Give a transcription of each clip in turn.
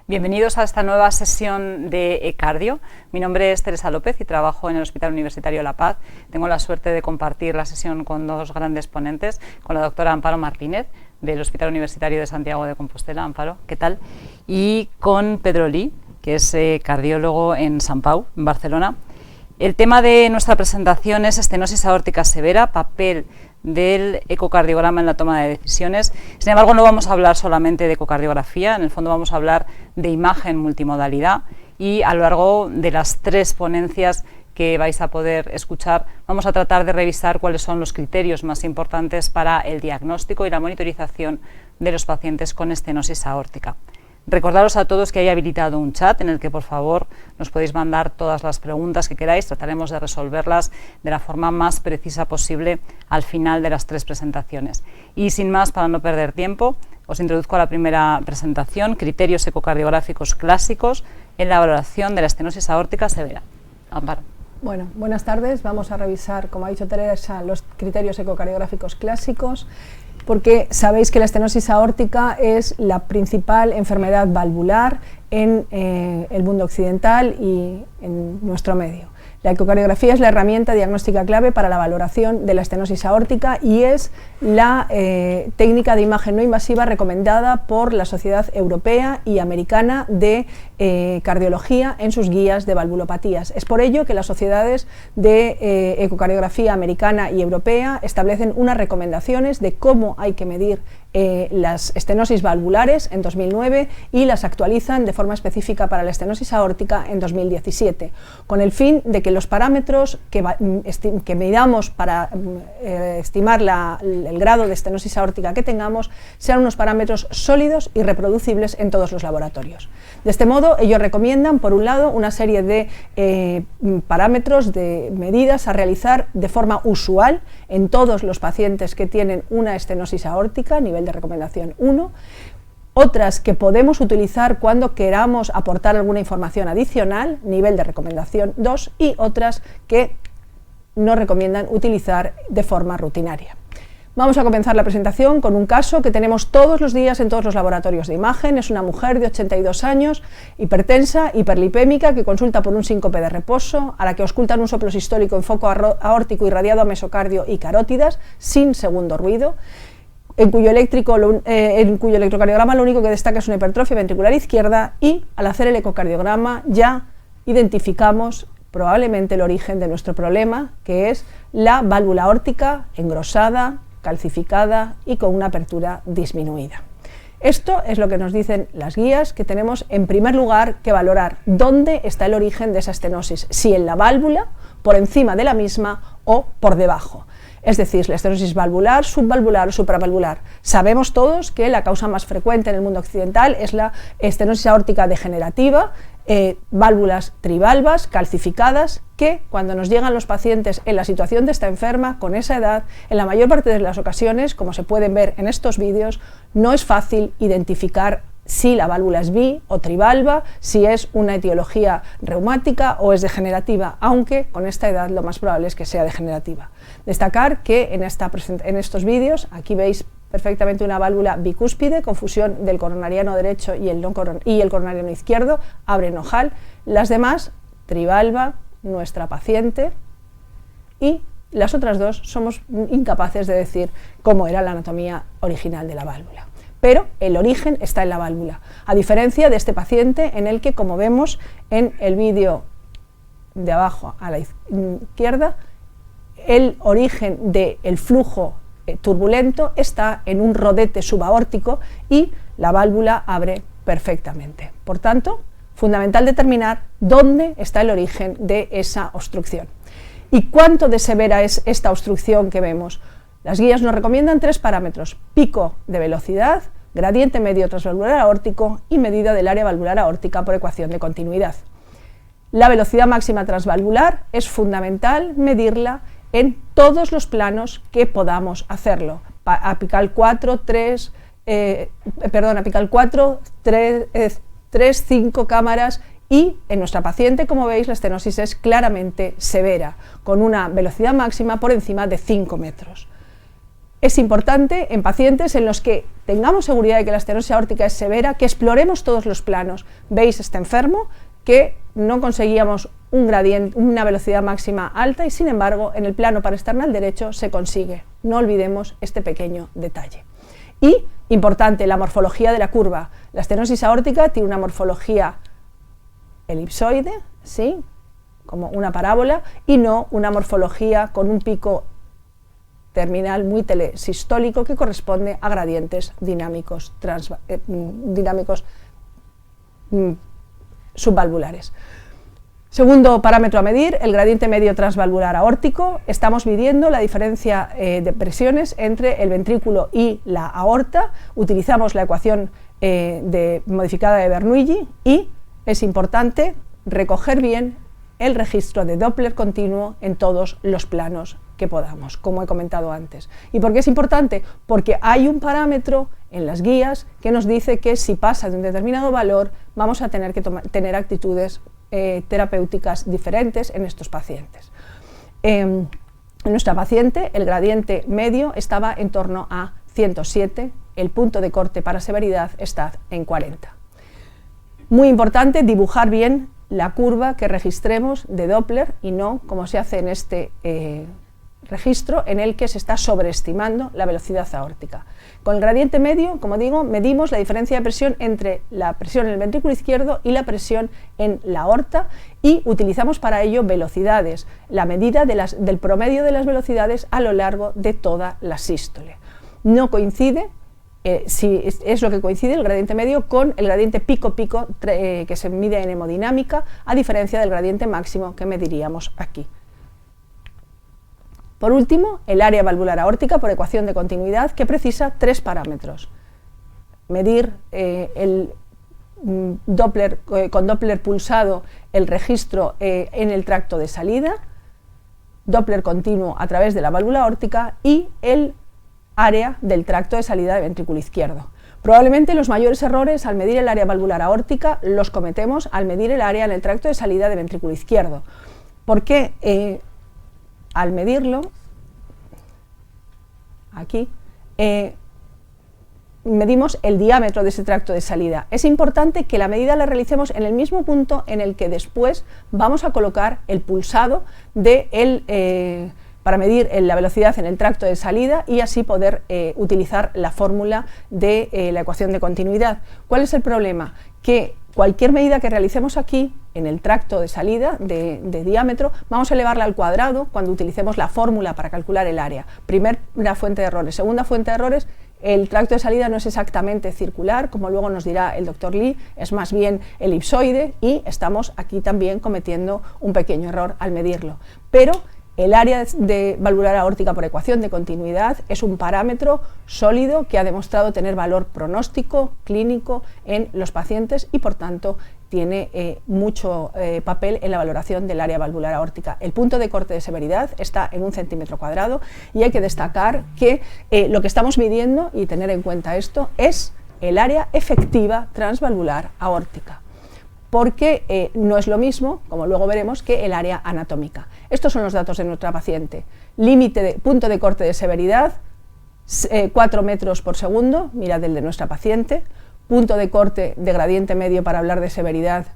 Bienvenidos a esta nueva sesión de eCardio. Mi nombre es Teresa López y trabajo en el Hospital Universitario La Paz. Tengo la suerte de compartir la sesión con dos grandes ponentes, con la doctora Amparo Martínez, del Hospital Universitario de Santiago de Compostela. Amparo, ¿qué tal? Y con Pedro Lee, que es cardiólogo en Sant Pau, en Barcelona. El tema de nuestra presentación es estenosis aórtica severa, papel del ecocardiograma en la toma de decisiones. Sin embargo, no vamos a hablar solamente de ecocardiografía, en el fondo vamos a hablar de imagen multimodalidad, y a lo largo de las tres ponencias que vais a poder escuchar vamos a tratar de revisar cuáles son los criterios más importantes para el diagnóstico y la monitorización de los pacientes con estenosis aórtica. Recordaros a todos que hay habilitado un chat en el que, por favor, nos podéis mandar todas las preguntas que queráis. Trataremos de resolverlas de la forma más precisa posible al final de las tres presentaciones. Y sin más, para no perder tiempo, os introduzco a la primera presentación: criterios ecocardiográficos clásicos en la valoración de la estenosis aórtica severa. Amparo. Bueno, buenas tardes. Vamos a revisar, como ha dicho Teresa, los criterios ecocardiográficos clásicos, porque sabéis que la estenosis aórtica es la principal enfermedad valvular en el mundo occidental y en nuestro medio. La ecocardiografía es la herramienta diagnóstica clave para la valoración de la estenosis aórtica y es la técnica de imagen no invasiva recomendada por la Sociedad Europea y Americana de Cardiología en sus guías de valvulopatías. Es por ello que las sociedades de ecocardiografía americana y europea establecen unas recomendaciones de cómo hay que medir las estenosis valvulares en 2009 y las actualizan de forma específica para la estenosis aórtica en 2017, con el fin de que los parámetros que midamos para estimar el grado de estenosis aórtica que tengamos sean unos parámetros sólidos y reproducibles en todos los laboratorios. De este modo, ellos recomiendan, por un lado, una serie de parámetros, de medidas a realizar de forma usual en todos los pacientes que tienen una estenosis aórtica, nivel de recomendación 1, otras que podemos utilizar cuando queramos aportar alguna información adicional, nivel de recomendación 2, y otras que no recomiendan utilizar de forma rutinaria. Vamos a comenzar la presentación con un caso que tenemos todos los días en todos los laboratorios de imagen. Es una mujer de 82 años, hipertensa, hiperlipémica, que consulta por un síncope de reposo, a la que auscultan un soplo sistólico en foco aórtico irradiado a mesocardio y carótidas, sin segundo ruido, en cuyo electrocardiograma lo único que destaca es una hipertrofia ventricular izquierda, y al hacer el ecocardiograma ya identificamos probablemente el origen de nuestro problema, que es la válvula aórtica engrosada, calcificada y con una apertura disminuida. Esto es lo que nos dicen las guías, que tenemos en primer lugar que valorar dónde está el origen de esa estenosis, si en la válvula, por encima de la misma o por debajo. Es decir, la estenosis valvular, subvalvular o supravalvular. Sabemos todos que la causa más frecuente en el mundo occidental es la estenosis aórtica degenerativa, válvulas trivalvas, calcificadas, que cuando nos llegan los pacientes en la situación de esta enferma, con esa edad, en la mayor parte de las ocasiones, como se pueden ver en estos vídeos, no es fácil identificar si la válvula es bi o trivalva, si es una etiología reumática o es degenerativa, aunque con esta edad lo más probable es que sea degenerativa. Destacar que en estos vídeos, aquí veis perfectamente una válvula bicúspide con fusión del coronariano derecho y el coronariano izquierdo, abre en ojal. Las demás, trivalva, nuestra paciente, y las otras dos somos incapaces de decir cómo era la anatomía original de la válvula. Pero el origen está en la válvula, a diferencia de este paciente en el que, como vemos en el vídeo de abajo a la izquierda, el origen del flujo turbulento está en un rodete subaórtico y la válvula abre perfectamente. Por tanto, fundamental determinar dónde está el origen de esa obstrucción. ¿Y cuánto de severa es esta obstrucción que vemos? Las guías nos recomiendan tres parámetros: pico de velocidad, gradiente medio transvalvular aórtico y medida del área valvular aórtica por ecuación de continuidad. La velocidad máxima transvalvular es fundamental medirla en todos los planos que podamos hacerlo. Apical 4, 3, 5 cámaras, y en nuestra paciente, como veis, la estenosis es claramente severa, con una velocidad máxima por encima de 5 metros. Es importante en pacientes en los que tengamos seguridad de que la estenosis aórtica es severa, que exploremos todos los planos. Veis este enfermo que no conseguíamos un gradiente, una velocidad máxima alta y sin embargo en el plano parasternal derecho se consigue. No olvidemos este pequeño detalle. Y, importante, la morfología de la curva. La estenosis aórtica tiene una morfología elipsoide, ¿sí?, como una parábola, y no una morfología con un pico terminal muy telesistólico que corresponde a gradientes dinámicos, subvalvulares. Segundo parámetro a medir, el gradiente medio transvalvular aórtico. Estamos midiendo la diferencia de presiones entre el ventrículo y la aorta. Utilizamos la ecuación modificada de Bernoulli y es importante recoger bien el registro de Doppler continuo en todos los planos que podamos, como he comentado antes. ¿Y por qué es importante? Porque hay un parámetro en las guías que nos dice que si pasa de un determinado valor vamos a tener que tener actitudes terapéuticas diferentes en estos pacientes. En nuestra paciente el gradiente medio estaba en torno a 107, el punto de corte para severidad está en 40. Muy importante dibujar bien la curva que registremos de Doppler y no como se hace en este registro en el que se está sobreestimando la velocidad aórtica. Con el gradiente medio, como digo, medimos la diferencia de presión entre la presión en el ventrículo izquierdo y la presión en la aorta y utilizamos para ello velocidades, la medida del promedio de las velocidades a lo largo de toda la sístole. No coincide, si es lo que coincide el gradiente medio con el gradiente pico-pico que se mide en hemodinámica, a diferencia del gradiente máximo que mediríamos aquí. Por último, el área valvular aórtica por ecuación de continuidad que precisa 3 parámetros. Medir con Doppler pulsado el registro en el tracto de salida, Doppler continuo a través de la válvula aórtica y el área del tracto de salida de ventrículo izquierdo. Probablemente los mayores errores al medir el área valvular aórtica los cometemos al medir el área en el tracto de salida de ventrículo izquierdo. ¿Por qué? Al medirlo, aquí, medimos el diámetro de ese tracto de salida. Es importante que la medida la realicemos en el mismo punto en el que después vamos a colocar el pulsado para medir la velocidad en el tracto de salida y así poder utilizar la fórmula de la ecuación de continuidad. ¿Cuál es el problema? Que cualquier medida que realicemos aquí, en el tracto de salida de diámetro, vamos a elevarla al cuadrado cuando utilicemos la fórmula para calcular el área. Primera fuente de errores. Segunda fuente de errores, el tracto de salida no es exactamente circular, como luego nos dirá el doctor Lee, es más bien elipsoide y estamos aquí también cometiendo un pequeño error al medirlo. Pero el área de valvular aórtica por ecuación de continuidad es un parámetro sólido que ha demostrado tener valor pronóstico, clínico en los pacientes y por tanto tiene mucho papel en la valoración del área valvular aórtica. El punto de corte de severidad está en 1 centímetro cuadrado y hay que destacar que lo que estamos midiendo, y tener en cuenta esto, es el área efectiva transvalvular aórtica, porque no es lo mismo, como luego veremos, que el área anatómica. Estos son los datos de nuestra paciente. Punto de corte de severidad, 4 metros por segundo, mirad el de nuestra paciente. Punto de corte de gradiente medio para hablar de severidad,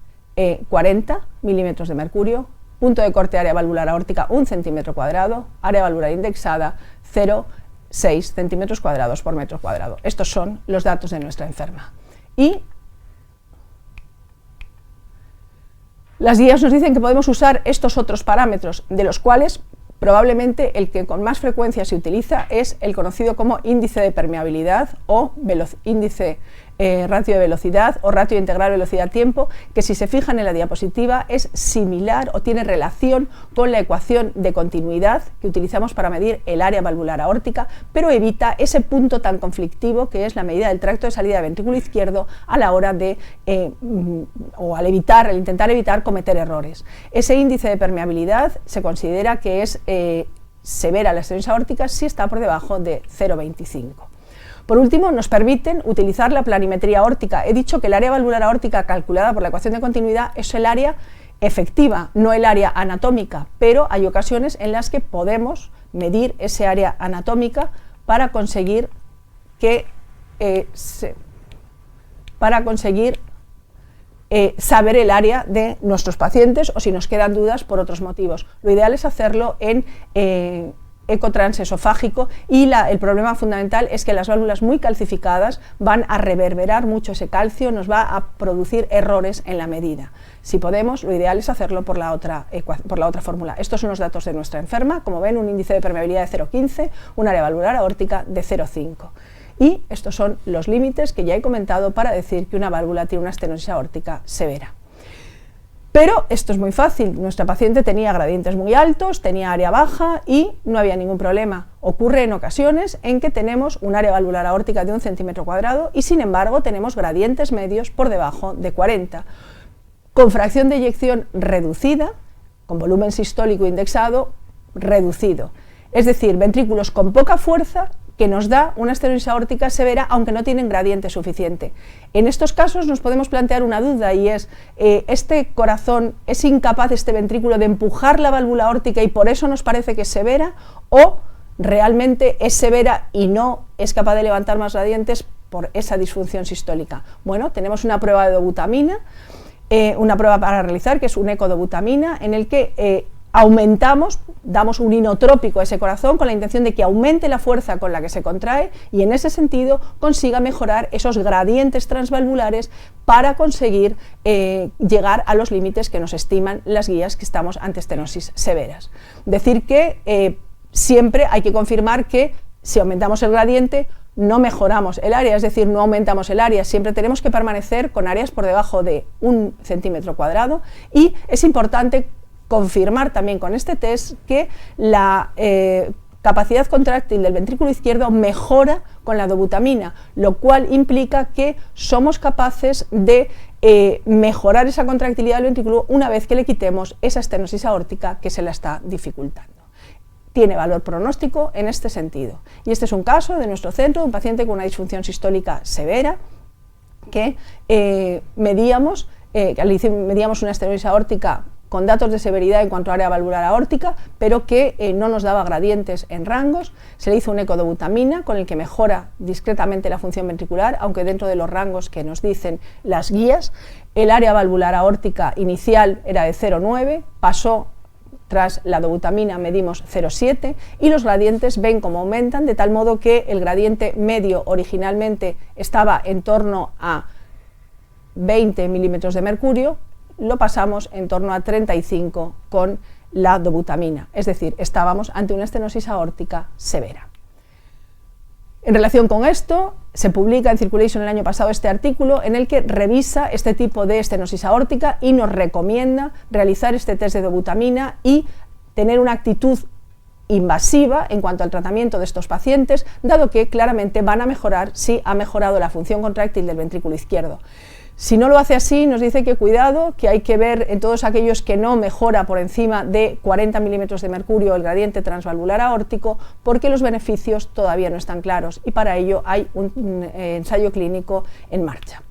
40 milímetros de mercurio. Punto de corte área valvular aórtica, 1 centímetro cuadrado. Área valvular indexada, 0,6 centímetros cuadrados por metro cuadrado. Estos son los datos de nuestra enferma. Y las guías nos dicen que podemos usar estos otros parámetros, de los cuales probablemente el que con más frecuencia se utiliza es el conocido como índice de permeabilidad o índice ratio de velocidad o ratio integral velocidad-tiempo, que si se fijan en la diapositiva es similar o tiene relación con la ecuación de continuidad que utilizamos para medir el área valvular aórtica, pero evita ese punto tan conflictivo que es la medida del tracto de salida de ventrículo izquierdo a la hora de, al intentar evitar cometer errores. Ese índice de permeabilidad se considera que es severa la estenosis aórtica si está por debajo de 0,25. Por último, nos permiten utilizar la planimetría aórtica. He dicho que el área valvular aórtica calculada por la ecuación de continuidad es el área efectiva, no el área anatómica, pero hay ocasiones en las que podemos medir ese área anatómica para conseguir saber el área de nuestros pacientes o si nos quedan dudas por otros motivos. Lo ideal es hacerlo en ecotransesofágico y el problema fundamental es que las válvulas muy calcificadas van a reverberar mucho ese calcio, nos va a producir errores en la medida. Si podemos, lo ideal es hacerlo por la otra fórmula. Estos son los datos de nuestra enferma, como ven, un índice de permeabilidad de 0,15, un área valvular aórtica de 0,5. Y estos son los límites que ya he comentado para decir que una válvula tiene una estenosis aórtica severa. Pero esto es muy fácil, nuestra paciente tenía gradientes muy altos, tenía área baja y no había ningún problema. Ocurre en ocasiones en que tenemos un área valvular aórtica de 1 centímetro cuadrado y sin embargo tenemos gradientes medios por debajo de 40, con fracción de eyección reducida, con volumen sistólico indexado reducido. Es decir, ventrículos con poca fuerza que nos da una estenosis aórtica severa aunque no tienen gradiente suficiente. En estos casos nos podemos plantear una duda y es, ¿este corazón es incapaz, este ventrículo, de empujar la válvula aórtica y por eso nos parece que es severa? ¿O realmente es severa y no es capaz de levantar más gradientes por esa disfunción sistólica? Bueno, tenemos una prueba de dobutamina, una prueba para realizar que es un ecodobutamina en el que damos un inotrópico a ese corazón con la intención de que aumente la fuerza con la que se contrae y en ese sentido consiga mejorar esos gradientes transvalvulares para conseguir llegar a los límites que nos estiman las guías que estamos ante estenosis severas. Decir que siempre hay que confirmar que si aumentamos el gradiente no mejoramos el área, es decir, no aumentamos el área, siempre tenemos que permanecer con áreas por debajo de 1 centímetro cuadrado y es importante confirmar también con este test que la capacidad contráctil del ventrículo izquierdo mejora con la dobutamina, lo cual implica que somos capaces de mejorar esa contractilidad del ventrículo una vez que le quitemos esa estenosis aórtica que se la está dificultando. Tiene valor pronóstico en este sentido. Y este es un caso de nuestro centro, de un paciente con una disfunción sistólica severa que medíamos una estenosis aórtica con datos de severidad en cuanto a área valvular aórtica, pero que no nos daba gradientes en rangos. Se le hizo un ecodobutamina con el que mejora discretamente la función ventricular, aunque dentro de los rangos que nos dicen las guías. El área valvular aórtica inicial era de 0,9, pasó tras la dobutamina, medimos 0,7 y los gradientes ven cómo aumentan, de tal modo que el gradiente medio originalmente estaba en torno a 20 milímetros de mercurio, lo pasamos en torno a 35 con la dobutamina, es decir, estábamos ante una estenosis aórtica severa. En relación con esto, se publica en Circulation el año pasado este artículo en el que revisa este tipo de estenosis aórtica y nos recomienda realizar este test de dobutamina y tener una actitud invasiva en cuanto al tratamiento de estos pacientes, dado que claramente van a mejorar si ha mejorado la función contráctil del ventrículo izquierdo. Si no lo hace así, nos dice que cuidado, que hay que ver en todos aquellos que no mejora por encima de 40 milímetros de mercurio el gradiente transvalvular aórtico, porque los beneficios todavía no están claros y para ello hay un ensayo clínico en marcha.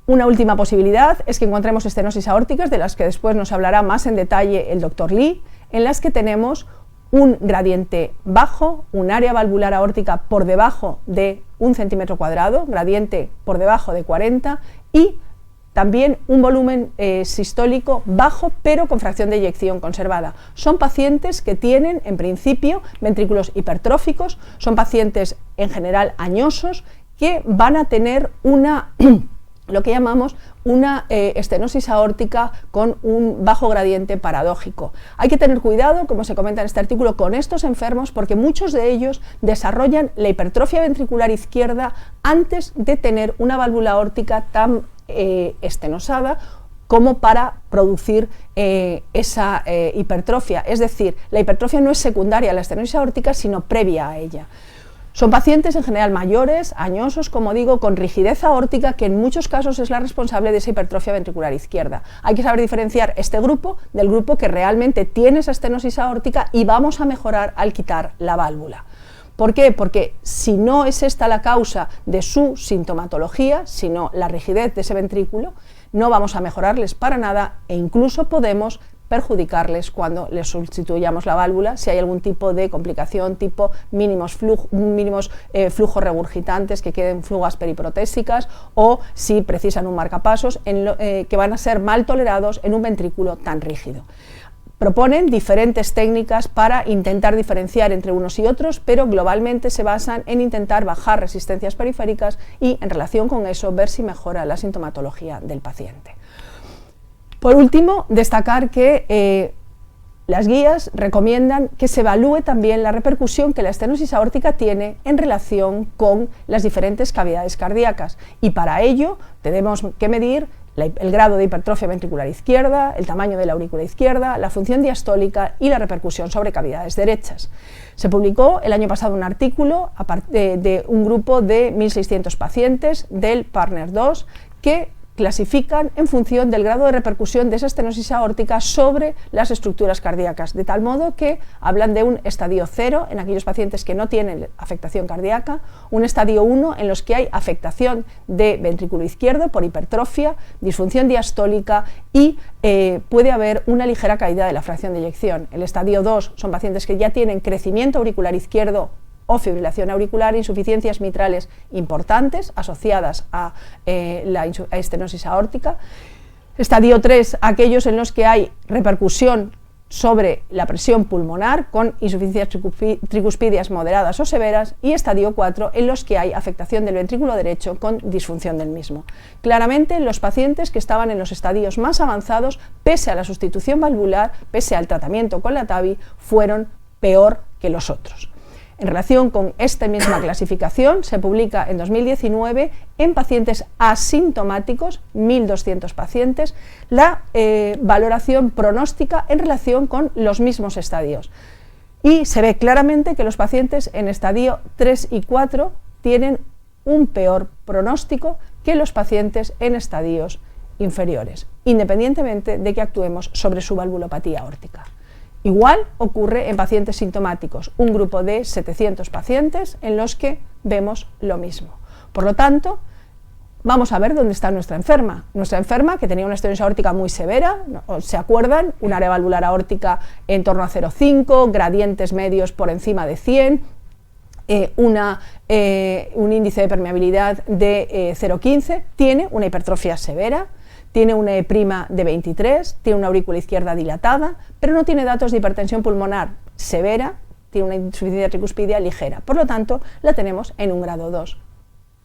Una última posibilidad es que encontremos estenosis aórticas, de las que después nos hablará más en detalle el Dr. Lee, en las que tenemos un gradiente bajo, un área valvular aórtica por debajo de 1 centímetro cuadrado, gradiente por debajo de 40 y también un volumen sistólico bajo pero con fracción de eyección conservada. Son pacientes que tienen en principio ventrículos hipertróficos, son pacientes en general añosos que van a tener lo que llamamos una estenosis aórtica con un bajo gradiente paradójico. Hay que tener cuidado, como se comenta en este artículo, con estos enfermos porque muchos de ellos desarrollan la hipertrofia ventricular izquierda antes de tener una válvula aórtica tan estenosada como para producir esa hipertrofia. Es decir, la hipertrofia no es secundaria a la estenosis aórtica, sino previa a ella. Son pacientes en general mayores, añosos, como digo, con rigidez aórtica, que en muchos casos es la responsable de esa hipertrofia ventricular izquierda. Hay que saber diferenciar este grupo del grupo que realmente tiene esa estenosis aórtica y vamos a mejorar al quitar la válvula. ¿Por qué? Porque si no es esta la causa de su sintomatología, sino la rigidez de ese ventrículo, no vamos a mejorarles para nada e incluso podemos perjudicarles cuando les sustituyamos la válvula, si hay algún tipo de complicación tipo mínimos flujos regurgitantes que queden fugas periprotésicas, o si precisan un marcapasos que van a ser mal tolerados en un ventrículo tan rígido. Proponen diferentes técnicas para intentar diferenciar entre unos y otros, pero globalmente se basan en intentar bajar resistencias periféricas y, en relación con eso, ver si mejora la sintomatología del paciente. Por último, destacar que las guías recomiendan que se evalúe también la repercusión que la estenosis aórtica tiene en relación con las diferentes cavidades cardíacas, y para ello tenemos que medir el grado de hipertrofia ventricular izquierda, el tamaño de la aurícula izquierda, la función diastólica y la repercusión sobre cavidades derechas. Se publicó el año pasado un artículo de un grupo de 1.600 pacientes del Partner 2 que clasifican en función del grado de repercusión de esa estenosis aórtica sobre las estructuras cardíacas, de tal modo que hablan de un estadio 0 en aquellos pacientes que no tienen afectación cardíaca, un estadio 1 en los que hay afectación de ventrículo izquierdo por hipertrofia, disfunción diastólica y puede haber una ligera caída de la fracción de eyección. El estadio 2 son pacientes que ya tienen crecimiento auricular izquierdo o fibrilación auricular, insuficiencias mitrales importantes asociadas a la estenosis aórtica. Estadio 3, aquellos en los que hay repercusión sobre la presión pulmonar con insuficiencias tricuspidias moderadas o severas, y estadio 4, en los que hay afectación del ventrículo derecho con disfunción del mismo. Claramente, los pacientes que estaban en los estadios más avanzados, pese a la sustitución valvular, pese al tratamiento con la TAVI, fueron peor que los otros. En relación con esta misma clasificación, se publica en 2019 en pacientes asintomáticos, 1.200 pacientes, la valoración pronóstica en relación con los mismos estadios. Y se ve claramente que los pacientes en estadio 3 y 4 tienen un peor pronóstico que los pacientes en estadios inferiores, independientemente de que actuemos sobre su valvulopatía aórtica. Igual ocurre en pacientes sintomáticos, un grupo de 700 pacientes en los que vemos lo mismo. Por lo tanto, vamos a ver dónde está nuestra enferma. Nuestra enferma, que tenía una estenosis aórtica muy severa, ¿se acuerdan? Un área valvular aórtica en torno a 0,5, gradientes medios por encima de 100, un índice de permeabilidad de 0,15, tiene una hipertrofia severa, tiene una E' de 23, tiene una aurícula izquierda dilatada, pero no tiene datos de hipertensión pulmonar severa, tiene una insuficiencia tricuspidia ligera. Por lo tanto, la tenemos en un grado 2.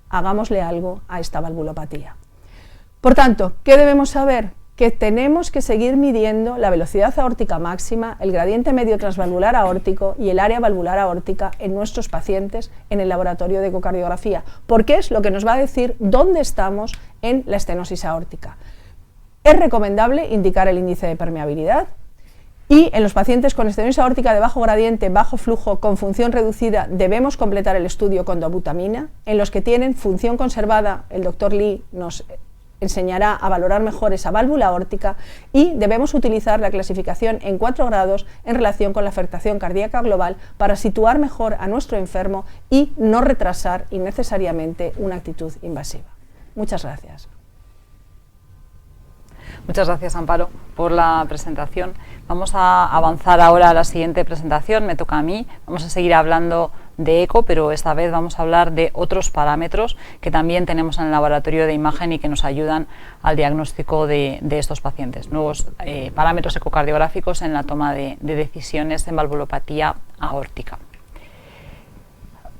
Hagámosle algo a esta valvulopatía. Por tanto, ¿qué debemos saber? Que tenemos que seguir midiendo la velocidad aórtica máxima, el gradiente medio transvalvular aórtico y el área valvular aórtica en nuestros pacientes en el laboratorio de ecocardiografía, porque es lo que nos va a decir dónde estamos en la estenosis aórtica. Es recomendable indicar el índice de permeabilidad, y en los pacientes con estenosis aórtica de bajo gradiente, bajo flujo, con función reducida, debemos completar el estudio con dobutamina. En los que tienen función conservada, el doctor Lee nos enseñará a valorar mejor esa válvula aórtica, y debemos utilizar la clasificación en 4 grados en relación con la afectación cardíaca global para situar mejor a nuestro enfermo y no retrasar innecesariamente una actitud invasiva. Muchas gracias. Muchas gracias, Amparo, por la presentación. Vamos a avanzar ahora a la siguiente presentación, me toca a mí. Vamos a seguir hablando de eco, pero esta vez vamos a hablar de otros parámetros que también tenemos en el laboratorio de imagen y que nos ayudan al diagnóstico de estos pacientes. Nuevos parámetros ecocardiográficos en la toma de decisiones en valvulopatía aórtica.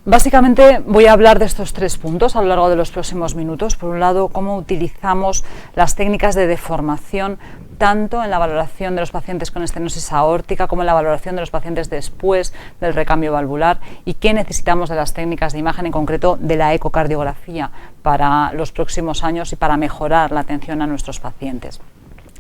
Básicamente voy a hablar de estos 3 puntos a lo largo de los próximos minutos. Por un lado, cómo utilizamos las técnicas de deformación tanto en la valoración de los pacientes con estenosis aórtica como en la valoración de los pacientes después del recambio valvular, y qué necesitamos de las técnicas de imagen, en concreto de la ecocardiografía, para los próximos años y para mejorar la atención a nuestros pacientes.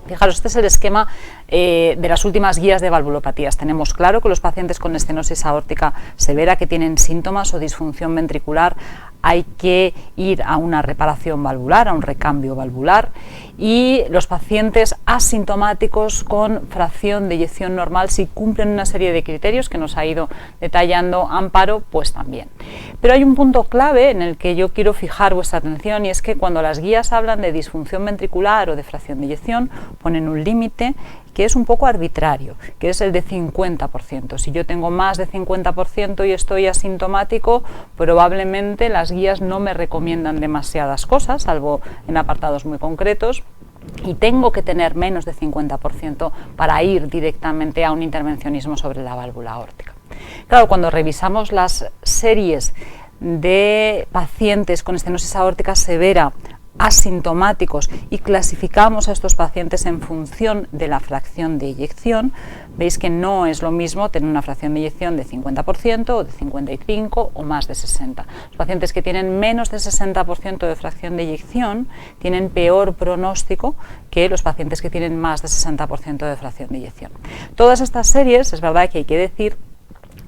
Fijaros, este es el esquema de las últimas guías de valvulopatías. Tenemos claro que los pacientes con estenosis aórtica severa que tienen síntomas o disfunción ventricular hay que ir a una reparación valvular, a un recambio valvular, y los pacientes asintomáticos con fracción de eyección normal, si cumplen una serie de criterios que nos ha ido detallando Amparo, pues también. Pero hay un punto clave en el que yo quiero fijar vuestra atención, y es que cuando las guías hablan de disfunción ventricular o de fracción de eyección, ponen un límite que es un poco arbitrario, que es el de 50%. Si yo tengo más de 50% y estoy asintomático, probablemente las guías no me recomiendan demasiadas cosas, salvo en apartados muy concretos, y tengo que tener menos de 50% para ir directamente a un intervencionismo sobre la válvula aórtica. Claro, cuando revisamos las series de pacientes con estenosis aórtica severa asintomáticos y clasificamos a estos pacientes en función de la fracción de eyección, veis que no es lo mismo tener una fracción de eyección de 50% o de 55% o más de 60%. Los pacientes que tienen menos de 60% de fracción de eyección tienen peor pronóstico que los pacientes que tienen más de 60% de fracción de eyección. Todas estas series, es verdad que hay que decir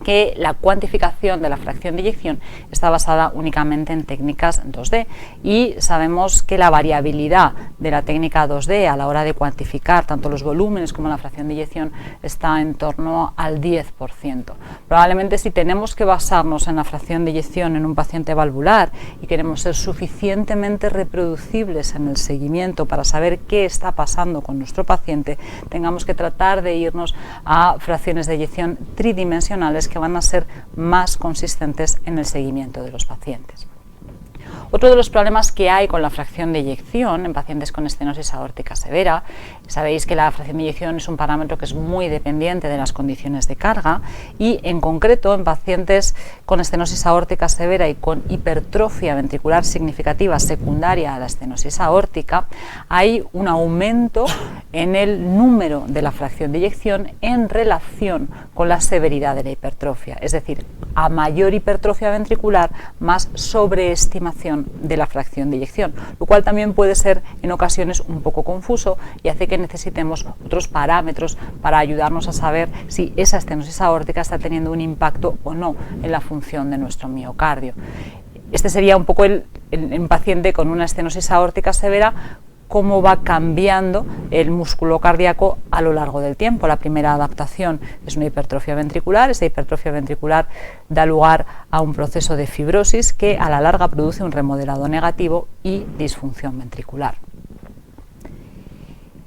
que la cuantificación de la fracción de eyección está basada únicamente en técnicas 2D y sabemos que la variabilidad de la técnica 2D a la hora de cuantificar tanto los volúmenes como la fracción de eyección está en torno al 10%. Probablemente si tenemos que basarnos en la fracción de eyección en un paciente valvular y queremos ser suficientemente reproducibles en el seguimiento para saber qué está pasando con nuestro paciente, tengamos que tratar de irnos a fracciones de eyección tridimensionales que van a ser más consistentes en el seguimiento de los pacientes. Otro de los problemas que hay con la fracción de eyección en pacientes con estenosis aórtica severa, sabéis que la fracción de eyección es un parámetro que es muy dependiente de las condiciones de carga y en concreto en pacientes con estenosis aórtica severa y con hipertrofia ventricular significativa secundaria a la estenosis aórtica, hay un aumento en el número de la fracción de eyección en relación con la severidad de la hipertrofia, es decir, a mayor hipertrofia ventricular, más sobreestimación de la fracción de eyección, lo cual también puede ser en ocasiones un poco confuso y hace que necesitemos otros parámetros para ayudarnos a saber si esa estenosis aórtica está teniendo un impacto o no en la función de nuestro miocardio. Este sería un poco el paciente con una estenosis aórtica severa, cómo va cambiando el músculo cardíaco a lo largo del tiempo. La primera adaptación es una hipertrofia ventricular, esa hipertrofia ventricular da lugar a un proceso de fibrosis que a la larga produce un remodelado negativo y disfunción ventricular.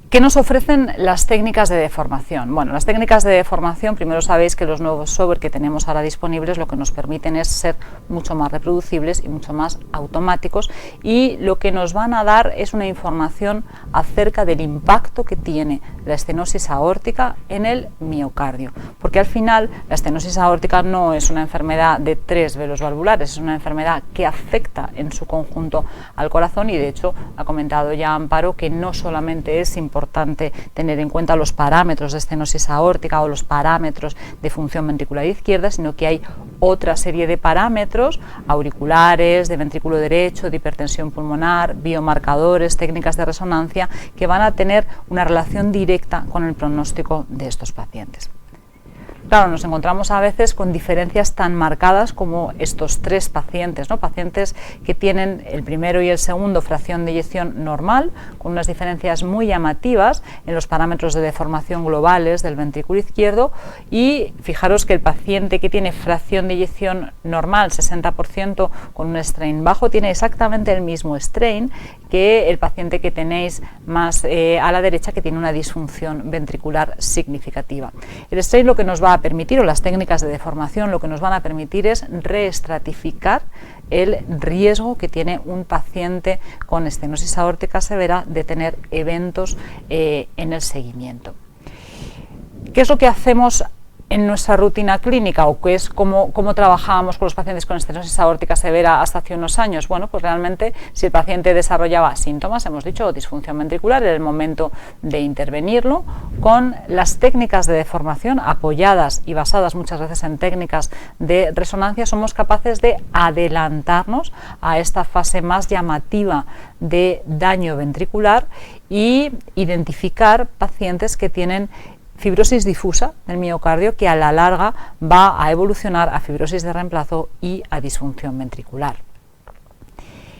¿Qué nos ofrecen las técnicas de deformación? Bueno, las técnicas de deformación, primero sabéis que los nuevos software que tenemos ahora disponibles lo que nos permiten es ser mucho más reproducibles y mucho más automáticos y lo que nos van a dar es una información acerca del impacto que tiene la estenosis aórtica en el miocardio, porque al final la estenosis aórtica no es una enfermedad de 3 velos valvulares, es una enfermedad que afecta en su conjunto al corazón y de hecho ha comentado ya Amparo que no solamente es importante tener en cuenta los parámetros de estenosis aórtica o los parámetros de función ventricular izquierda, sino que hay otra serie de parámetros auriculares, de ventrículo derecho, de hipertensión pulmonar, biomarcadores, técnicas de resonancia que van a tener una relación directa con el pronóstico de estos pacientes. Claro, nos encontramos a veces con diferencias tan marcadas como estos 3 pacientes, ¿no? Pacientes que tienen el primero y el segundo fracción de eyección normal, con unas diferencias muy llamativas en los parámetros de deformación globales del ventrículo izquierdo y fijaros que el paciente que tiene fracción de eyección normal, 60% con un strain bajo, tiene exactamente el mismo strain que el paciente que tenéis más a la derecha que tiene una disfunción ventricular significativa. El strain lo que nos va a permitir, o las técnicas de deformación lo que nos van a permitir es reestratificar el riesgo que tiene un paciente con estenosis aórtica severa de tener eventos en el seguimiento. ¿Qué es lo que hacemos en nuestra rutina clínica o qué es cómo trabajábamos con los pacientes con estenosis aórtica severa hasta hace unos años? Bueno, pues realmente si el paciente desarrollaba síntomas, hemos dicho, o disfunción ventricular, era el momento de intervenirlo con las técnicas de deformación apoyadas y basadas muchas veces en técnicas de resonancia. Somos capaces de adelantarnos a esta fase más llamativa de daño ventricular y identificar pacientes que tienen fibrosis difusa del miocardio que a la larga va a evolucionar a fibrosis de reemplazo y a disfunción ventricular.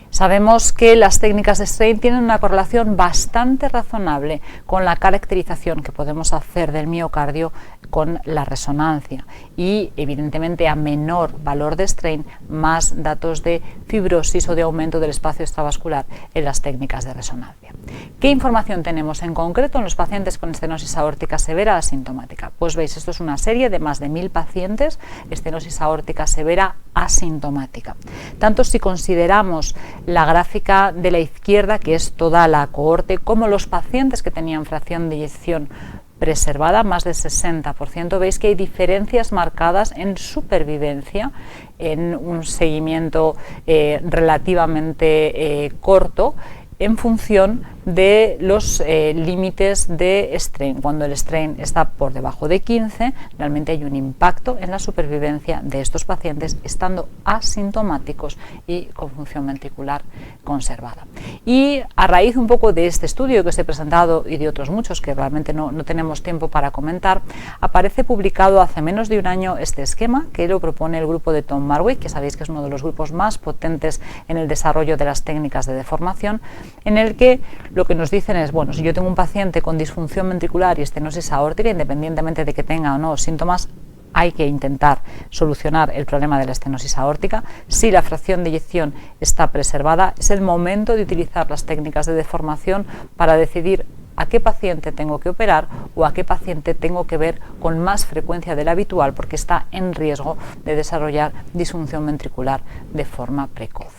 Sabemos que las técnicas de strain tienen una correlación bastante razonable con la caracterización que podemos hacer del miocardio con la resonancia y evidentemente a menor valor de strain, más datos de fibrosis o de aumento del espacio extravascular en las técnicas de resonancia. ¿Qué información tenemos en concreto en los pacientes con estenosis aórtica severa asintomática? Pues veis, esto es una serie de más de 1000 pacientes, estenosis aórtica severa asintomática. Tanto si consideramos la gráfica de la izquierda, que es toda la cohorte, como los pacientes que tenían fracción de eyección preservada, más del 60%, veis que hay diferencias marcadas en supervivencia en un seguimiento relativamente corto, en función de los límites de strain. Cuando el strain está por debajo de 15, realmente hay un impacto en la supervivencia de estos pacientes estando asintomáticos y con función ventricular conservada. Y a raíz un poco de este estudio que os he presentado y de otros muchos que realmente no tenemos tiempo para comentar, aparece publicado hace menos de un año este esquema que lo propone el grupo de Tom Marwick, que sabéis que es uno de los grupos más potentes en el desarrollo de las técnicas de deformación, en el que lo que nos dicen es, bueno, si yo tengo un paciente con disfunción ventricular y estenosis aórtica, independientemente de que tenga o no síntomas, hay que intentar solucionar el problema de la estenosis aórtica. Si la fracción de eyección está preservada, es el momento de utilizar las técnicas de deformación para decidir a qué paciente tengo que operar o a qué paciente tengo que ver con más frecuencia de la habitual porque está en riesgo de desarrollar disfunción ventricular de forma precoz.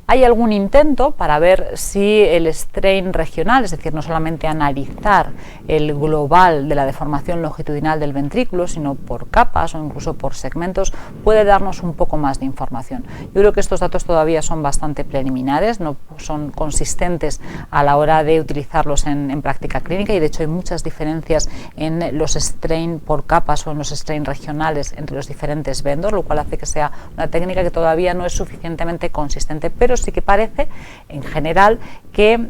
Hay algún intento para ver si el strain regional, es decir, no solamente analizar el global de la deformación longitudinal del ventrículo, sino por capas o incluso por segmentos, puede darnos un poco más de información. Yo creo que estos datos todavía son bastante preliminares, no son consistentes a la hora de utilizarlos en práctica clínica y de hecho hay muchas diferencias en los strain por capas o en los strain regionales entre los diferentes vendors, lo cual hace que sea una técnica que todavía no es suficientemente consistente, pero sí que parece, en general, que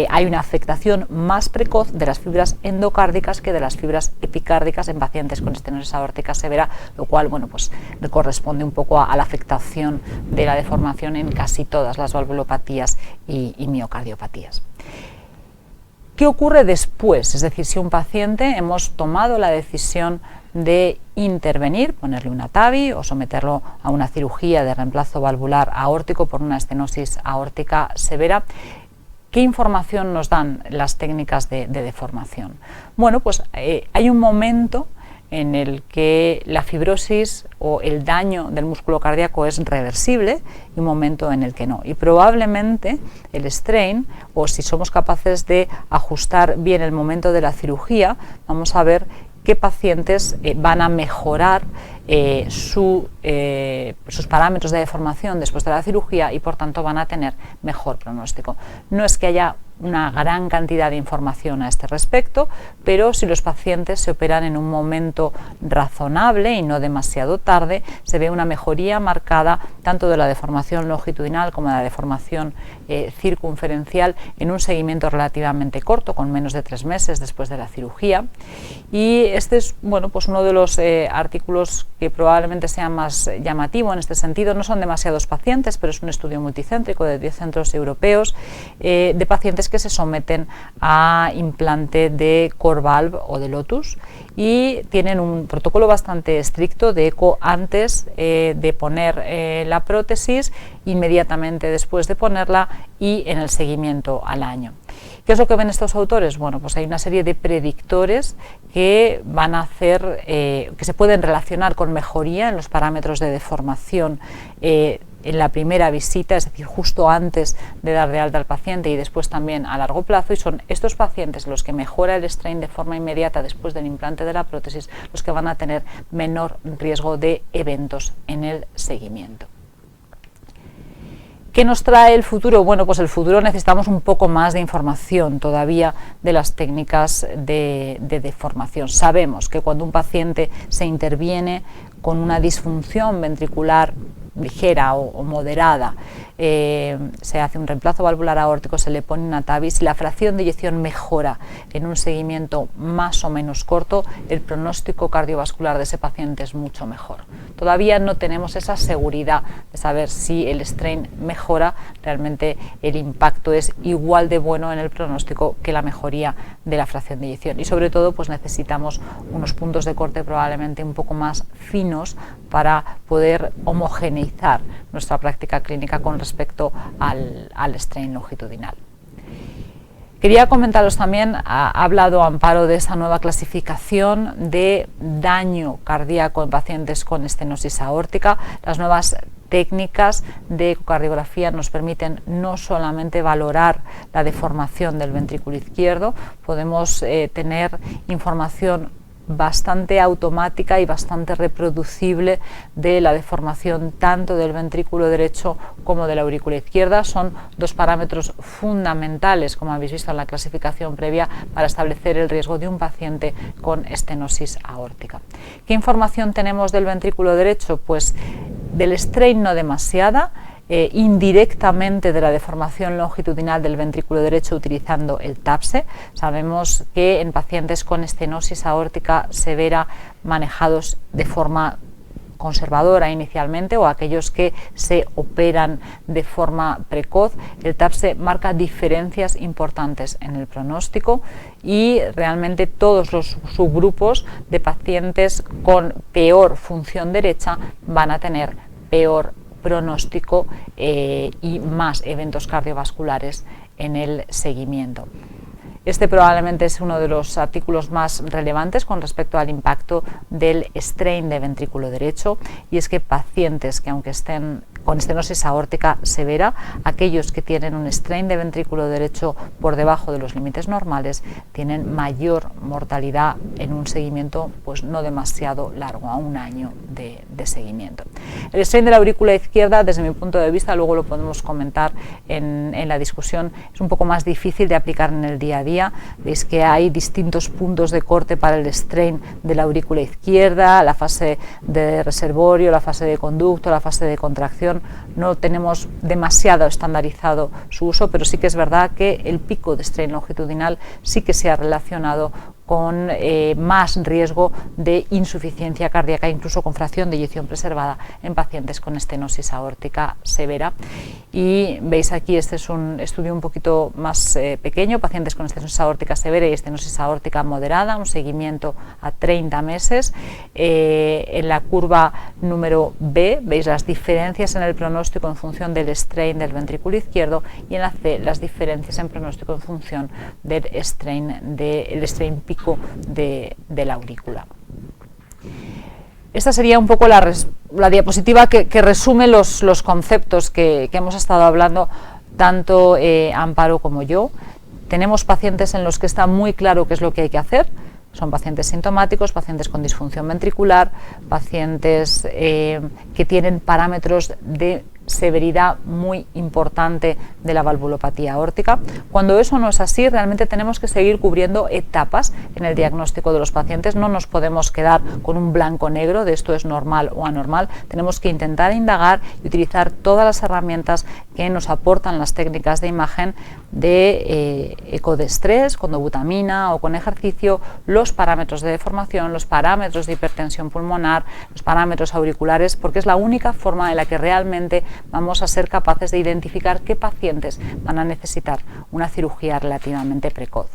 hay una afectación más precoz de las fibras endocárdicas que de las fibras epicárdicas en pacientes con estenosis aórtica severa, lo cual, bueno, pues corresponde un poco a la afectación de la deformación en casi todas las valvulopatías y miocardiopatías. ¿Qué ocurre después? Es decir, si un paciente hemos tomado la decisión de intervenir, ponerle una TAVI o someterlo a una cirugía de reemplazo valvular aórtico por una estenosis aórtica severa, ¿qué información nos dan las técnicas de deformación? Bueno, pues hay un momento en el que la fibrosis o el daño del músculo cardíaco es reversible y un momento en el que no. Y probablemente el strain, o si somos capaces de ajustar bien el momento de la cirugía, vamos a ver qué pacientes van a mejorar sus parámetros de deformación después de la cirugía y por tanto van a tener mejor pronóstico. No es que haya una gran cantidad de información a este respecto, pero si los pacientes se operan en un momento razonable y no demasiado tarde, se ve una mejoría marcada tanto de la deformación longitudinal como de la deformación circunferencial en un seguimiento relativamente corto, con menos de 3 meses después de la cirugía. Y este es, bueno, pues uno de los artículos que probablemente sea más llamativo en este sentido. No son demasiados pacientes, pero es un estudio multicéntrico de 10 centros europeos de pacientes que se someten a implante de CoreValve o de Lotus y tienen un protocolo bastante estricto de eco antes de poner la prótesis, inmediatamente después de ponerla y en el seguimiento al año. ¿Qué es lo que ven estos autores? Bueno, pues hay una serie de predictores que van a hacer, que se pueden relacionar con mejoría en los parámetros de deformación en la primera visita, es decir, justo antes de dar de alta al paciente y después también a largo plazo, y son estos pacientes los que mejora el strain de forma inmediata después del implante de la prótesis, los que van a tener menor riesgo de eventos en el seguimiento. ¿Qué nos trae el futuro? Bueno, pues el futuro necesitamos un poco más de información todavía de las técnicas de deformación. Sabemos que cuando un paciente se interviene con una disfunción ventricular ligera o moderada, se hace un reemplazo valvular aórtico, se le pone una TAVI. Si la fracción de eyección mejora en un seguimiento más o menos corto, el pronóstico cardiovascular de ese paciente es mucho mejor. Todavía no tenemos esa seguridad de saber si el strain mejora, realmente el impacto es igual de bueno en el pronóstico que la mejoría de la fracción de eyección, y sobre todo pues necesitamos unos puntos de corte probablemente un poco más finos para poder homogeneizar nuestra práctica clínica con respecto al strain longitudinal. Quería comentaros también, ha hablado Amparo de esa nueva clasificación de daño cardíaco en pacientes con estenosis aórtica. Las nuevas técnicas de ecocardiografía nos permiten no solamente valorar la deformación del ventrículo izquierdo, podemos tener información bastante automática y bastante reproducible de la deformación tanto del ventrículo derecho como de la aurícula izquierda. Son dos parámetros fundamentales, como habéis visto en la clasificación previa, para establecer el riesgo de un paciente con estenosis aórtica. ¿Qué información tenemos del ventrículo derecho? Pues del strain no demasiada, indirectamente de la deformación longitudinal del ventrículo derecho utilizando el TAPSE. Sabemos que en pacientes con estenosis aórtica severa manejados de forma conservadora inicialmente, o aquellos que se operan de forma precoz, el TAPSE marca diferencias importantes en el pronóstico, y realmente todos los subgrupos de pacientes con peor función derecha van a tener peor pronóstico y más eventos cardiovasculares en el seguimiento. Este probablemente es uno de los artículos más relevantes con respecto al impacto del strain de ventrículo derecho, y es que pacientes que, aunque estén con estenosis aórtica severa, aquellos que tienen un strain de ventrículo derecho por debajo de los límites normales tienen mayor mortalidad en un seguimiento pues no demasiado largo, a un año de seguimiento. El strain de la aurícula izquierda, desde mi punto de vista, luego lo podemos comentar en la discusión, es un poco más difícil de aplicar en el día a día. Veis que hay distintos puntos de corte para el strain de la aurícula izquierda, la fase de reservorio, la fase de conducto, la fase de contracción. No tenemos demasiado estandarizado su uso, pero sí que es verdad que el pico de strain longitudinal sí que se ha relacionado con más riesgo de insuficiencia cardíaca, incluso con fracción de eyección preservada en pacientes con estenosis aórtica severa. Y veis aquí, este es un estudio un poquito más pequeño, pacientes con estenosis aórtica severa y estenosis aórtica moderada, un seguimiento a 30 meses. En la curva número B veis las diferencias en el pronóstico en función del strain del ventrículo izquierdo, y en la C las diferencias en pronóstico en función del strain pico de la aurícula. Esta sería un poco la diapositiva que resume los conceptos que hemos estado hablando tanto Amparo como yo. Tenemos pacientes en los que está muy claro qué es lo que hay que hacer. Son pacientes sintomáticos, pacientes con disfunción ventricular, pacientes que tienen parámetros de severidad muy importante de la valvulopatía aórtica. Cuando eso no es así, realmente tenemos que seguir cubriendo etapas en el diagnóstico de los pacientes. No nos podemos quedar con un blanco negro de esto es normal o anormal. Tenemos que intentar indagar y utilizar todas las herramientas que nos aportan las técnicas de imagen de eco de estrés, con dobutamina o con ejercicio, los parámetros de deformación, los parámetros de hipertensión pulmonar, los parámetros auriculares, porque es la única forma en la que realmente vamos a ser capaces de identificar qué pacientes van a necesitar una cirugía relativamente precoz.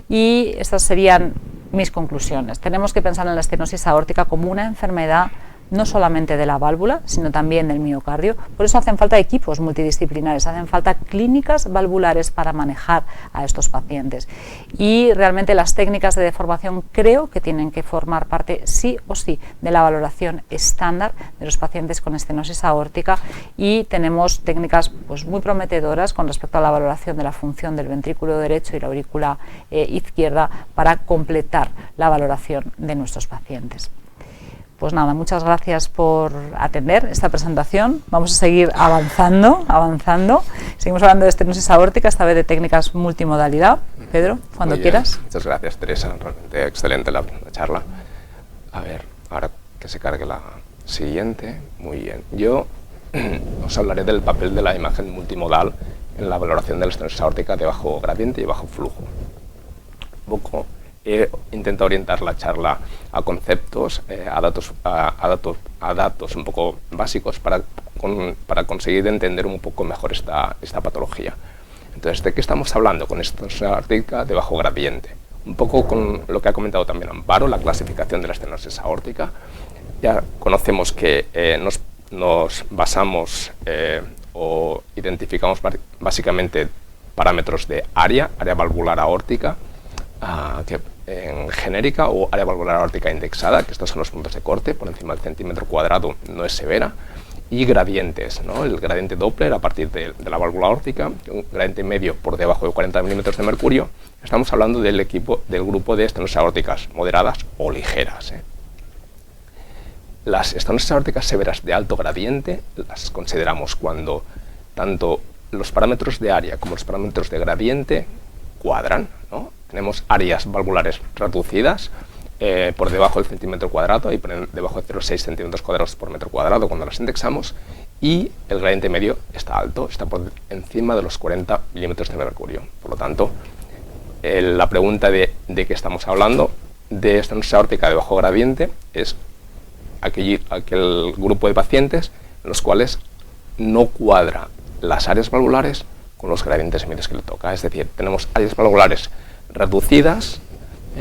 Y estas serían mis conclusiones. Tenemos que pensar en la estenosis aórtica como una enfermedad no solamente de la válvula, sino también del miocardio. Por eso hacen falta equipos multidisciplinares, hacen falta clínicas valvulares para manejar a estos pacientes. Y realmente las técnicas de deformación creo que tienen que formar parte sí o sí de la valoración estándar de los pacientes con estenosis aórtica, y tenemos técnicas pues muy prometedoras con respecto a la valoración de la función del ventrículo derecho y la aurícula izquierda para completar la valoración de nuestros pacientes. Pues nada, muchas gracias por atender esta presentación. Vamos a seguir avanzando. Seguimos hablando de estenosis aórtica, esta vez de técnicas multimodalidad. Pedro, cuando quieras. Muchas gracias, Teresa. Realmente excelente la charla. A ver, ahora que se cargue la siguiente. Muy bien. Yo os hablaré del papel de la imagen multimodal en la valoración de la estenosis aórtica de bajo gradiente y bajo flujo. Un poco he intentado orientar la charla a conceptos, a datos un poco básicos para conseguir entender un poco mejor esta patología. Entonces, ¿de qué estamos hablando con estenosis aórtica de bajo gradiente? Un poco con lo que ha comentado también Amparo, la clasificación de la estenosis aórtica. Ya conocemos que nos basamos o identificamos básicamente parámetros de área valvular aórtica, en genérica, o área valvular aórtica indexada, que estos son los puntos de corte, por encima del centímetro cuadrado no es severa, y gradientes, ¿no? El gradiente Doppler a partir de la válvula aórtica, un gradiente medio por debajo de 40 milímetros de mercurio. Estamos hablando del grupo de estenosis aórticas moderadas o ligeras. Las estenosis aórticas severas de alto gradiente las consideramos cuando tanto los parámetros de área como los parámetros de gradiente cuadran, ¿no? Tenemos áreas valvulares reducidas por debajo del centímetro cuadrado y por debajo de 0,6 centímetros cuadrados por metro cuadrado cuando las indexamos, y el gradiente medio está alto, está por encima de los 40 milímetros de mercurio. Por lo tanto, la pregunta de qué estamos hablando de estenosis aórtica de bajo gradiente es aquel grupo de pacientes en los cuales no cuadra las áreas valvulares con los gradientes medios que le toca. Es decir, tenemos áreas valvulares reducidas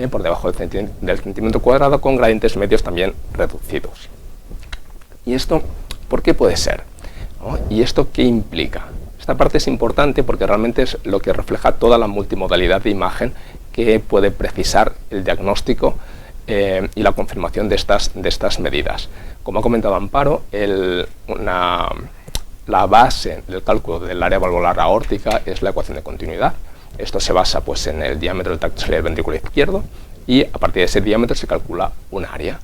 por debajo del centímetro cuadrado con gradientes medios también reducidos. ¿Y esto por qué puede ser? ¿No? ¿Y esto qué implica? Esta parte es importante porque realmente es lo que refleja toda la multimodalidad de imagen que puede precisar el diagnóstico y la confirmación de estas medidas. Como ha comentado Amparo, la base del cálculo del área valvular aórtica es la ecuación de continuidad. Esto se basa pues, en el diámetro del tracto ciliar ventrículo izquierdo, y a partir de ese diámetro se calcula un área.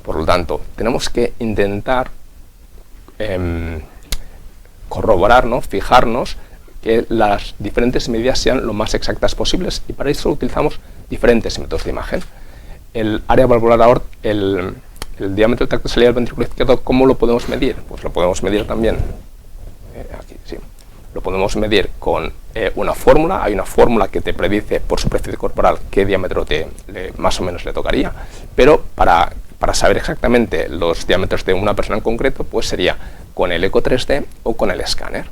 Por lo tanto, tenemos que intentar corroborar, ¿no? Fijarnos que las diferentes medidas sean lo más exactas posibles, y para eso utilizamos diferentes métodos de imagen. El área valvular aórtica, el diámetro del tracto ciliar ventrículo izquierdo, ¿cómo lo podemos medir? Pues lo podemos medir también, aquí, sí. Lo podemos medir con una fórmula. Hay una fórmula que te predice por superficie corporal qué diámetro más o menos le tocaría, pero para saber exactamente los diámetros de una persona en concreto, pues sería con el eco 3D o con el escáner.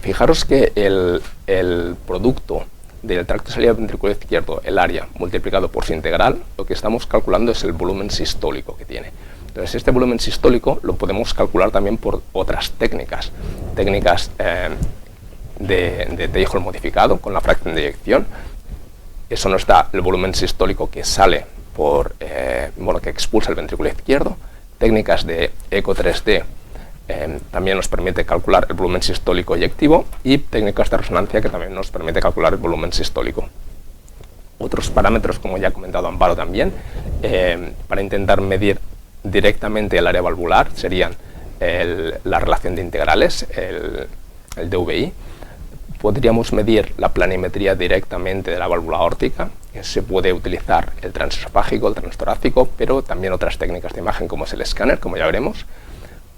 Fijaros que el producto del tracto ciliar ventrículo izquierdo, el área, multiplicado por su integral, lo que estamos calculando es el volumen sistólico que tiene. Entonces, este volumen sistólico lo podemos calcular también por otras técnicas de Theijold modificado con la fracción de eyección. Eso nos da el volumen sistólico que sale que expulsa el ventrículo izquierdo. Técnicas de eco 3D también nos permite calcular el volumen sistólico eyectivo, y técnicas de resonancia que también nos permite calcular el volumen sistólico. Otros parámetros, como ya ha comentado Amparo también, para intentar medir directamente el área valvular serían la relación de integrales, el DVI. Podríamos medir la planimetría directamente de la válvula aórtica. Se puede utilizar el transesofágico, el transtorácico, pero también otras técnicas de imagen como es el escáner, como ya veremos.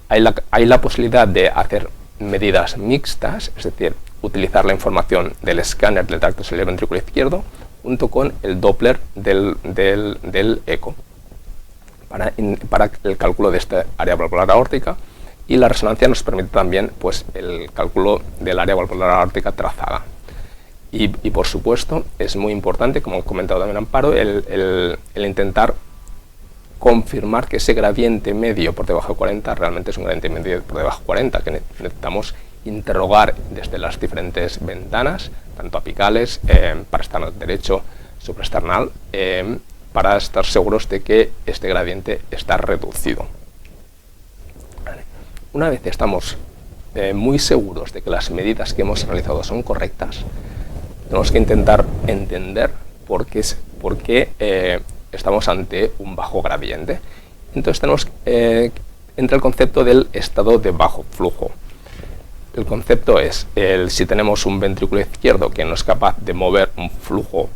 Hay la posibilidad de hacer medidas mixtas, es decir, utilizar la información del escáner del tracto ciliar ventrículo izquierdo junto con el Doppler del eco para el cálculo de esta área valvular aórtica, y la resonancia nos permite también pues, el cálculo del área valvular aórtica trazada. Y por supuesto es muy importante, como ha comentado también Amparo, el intentar confirmar que ese gradiente medio por debajo de 40 realmente es un gradiente medio por debajo de 40, que necesitamos interrogar desde las diferentes ventanas, tanto apicales, parasternal derecho, supraesternal, para estar seguros de que este gradiente está reducido. Una vez estamos muy seguros de que las medidas que hemos realizado son correctas, tenemos que intentar entender por qué estamos ante un bajo gradiente. Entonces entra el concepto del estado de bajo flujo. El concepto es, si tenemos un ventrículo izquierdo que no es capaz de mover un flujo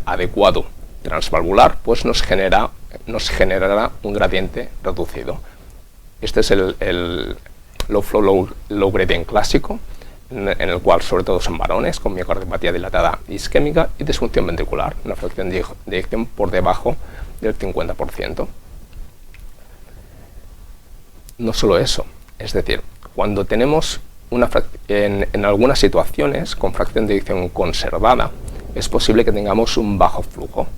adecuado transvalvular, pues nos generará un gradiente reducido. Este es el low flow, low gradient clásico, en el cual sobre todo son varones con miocardiopatía dilatada isquémica y disfunción ventricular, una fracción de eyección por debajo del 50%. No solo eso, es decir, cuando tenemos en algunas situaciones con fracción de eyección conservada, es posible que tengamos un bajo flujo.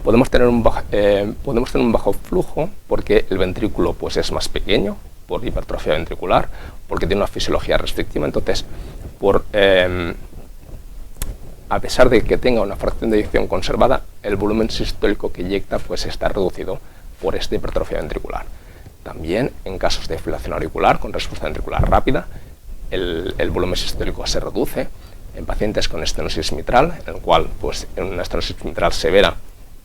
Podemos tener un bajo flujo porque el ventrículo pues, es más pequeño, por hipertrofia ventricular, porque tiene una fisiología restrictiva. Entonces, a pesar de que tenga una fracción de eyección conservada, el volumen sistólico que eyecta pues, está reducido por esta hipertrofia ventricular. También en casos de fibrilación auricular con respuesta ventricular rápida, el volumen sistólico se reduce. En pacientes con estenosis mitral, en el cual pues, en una estenosis mitral severa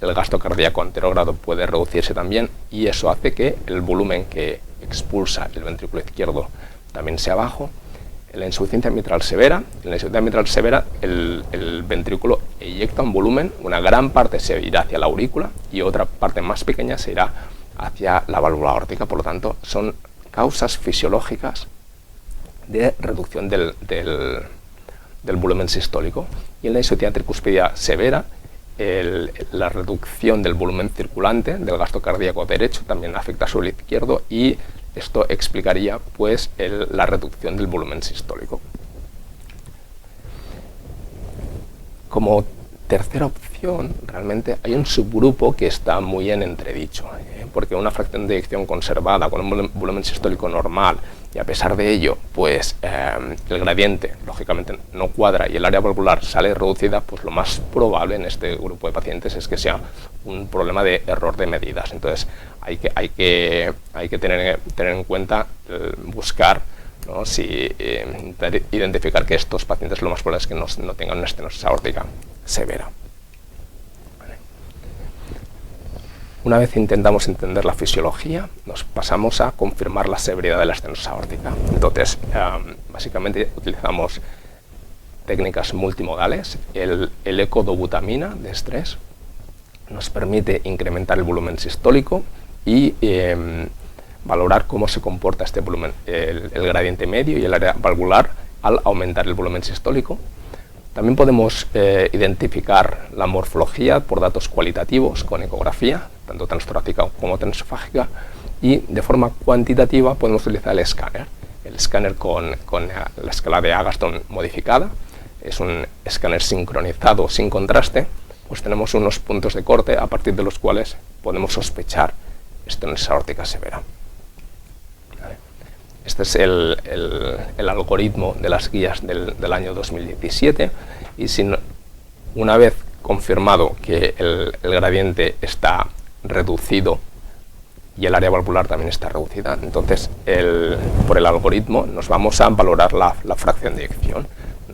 el gasto cardíaco anterogrado puede reducirse también, y eso hace que el volumen que expulsa el ventrículo izquierdo también sea bajo. En la insuficiencia mitral severa, el ventrículo eyecta un volumen, una gran parte se irá hacia la aurícula y otra parte más pequeña se irá hacia la válvula aórtica. Por lo tanto, son causas fisiológicas de reducción del volumen sistólico. Y en la insuficiencia tricuspidia severa, la reducción del volumen circulante del gasto cardíaco derecho también afecta sobre el izquierdo, y esto explicaría pues, la reducción del volumen sistólico. Como tercera opción, realmente hay un subgrupo que está muy en entredicho, porque una fracción de eyección conservada con un volumen sistólico normal, y a pesar de ello, pues el gradiente lógicamente no cuadra y el área valvular sale reducida, pues lo más probable en este grupo de pacientes es que sea un problema de error de medidas. Entonces hay que tener en cuenta buscar, ¿no? Identificar que estos pacientes lo más probable es que no tengan una estenosis aórtica severa. Una vez intentamos entender la fisiología, nos pasamos a confirmar la severidad de la estenosis aórtica. Entonces, básicamente utilizamos técnicas multimodales. El ecodobutamina de estrés nos permite incrementar el volumen sistólico y valorar cómo se comporta este volumen, el gradiente medio y el área valvular al aumentar el volumen sistólico. También podemos identificar la morfología por datos cualitativos con ecografía, tanto transtorácica como transesofágica, y de forma cuantitativa podemos utilizar el escáner con la escala de Agatston modificada. Es un escáner sincronizado sin contraste, pues tenemos unos puntos de corte a partir de los cuales podemos sospechar estenosis aórtica severa. Este es el algoritmo de las guías del año 2017, y una vez confirmado que el gradiente está reducido y el área valvular también está reducida, entonces por el algoritmo nos vamos a valorar la fracción de eyección.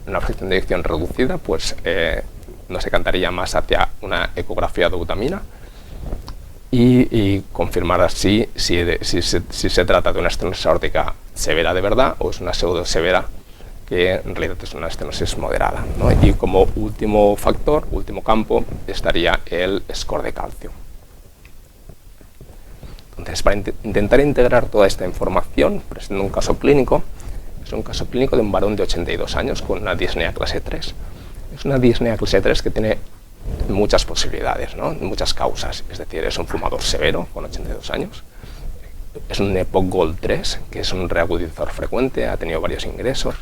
Una fracción de eyección reducida pues nos decantaría más hacia una ecografía de butamina y confirmar así si se trata de una estenosis aórtica severa de verdad o es una pseudo severa que en realidad es una estenosis moderada, ¿no? Y como último factor, último campo, estaría el score de calcio. Entonces, para intentar integrar toda esta información, presento un caso clínico. Es un caso clínico de un varón de 82 años con una disnea clase 3. Es una disnea clase 3 que tiene muchas posibilidades, ¿no? Muchas causas. Es decir, es un fumador severo con 82 años. Es un EPOC GOLD 3, que es un reagudizador frecuente, ha tenido varios ingresos.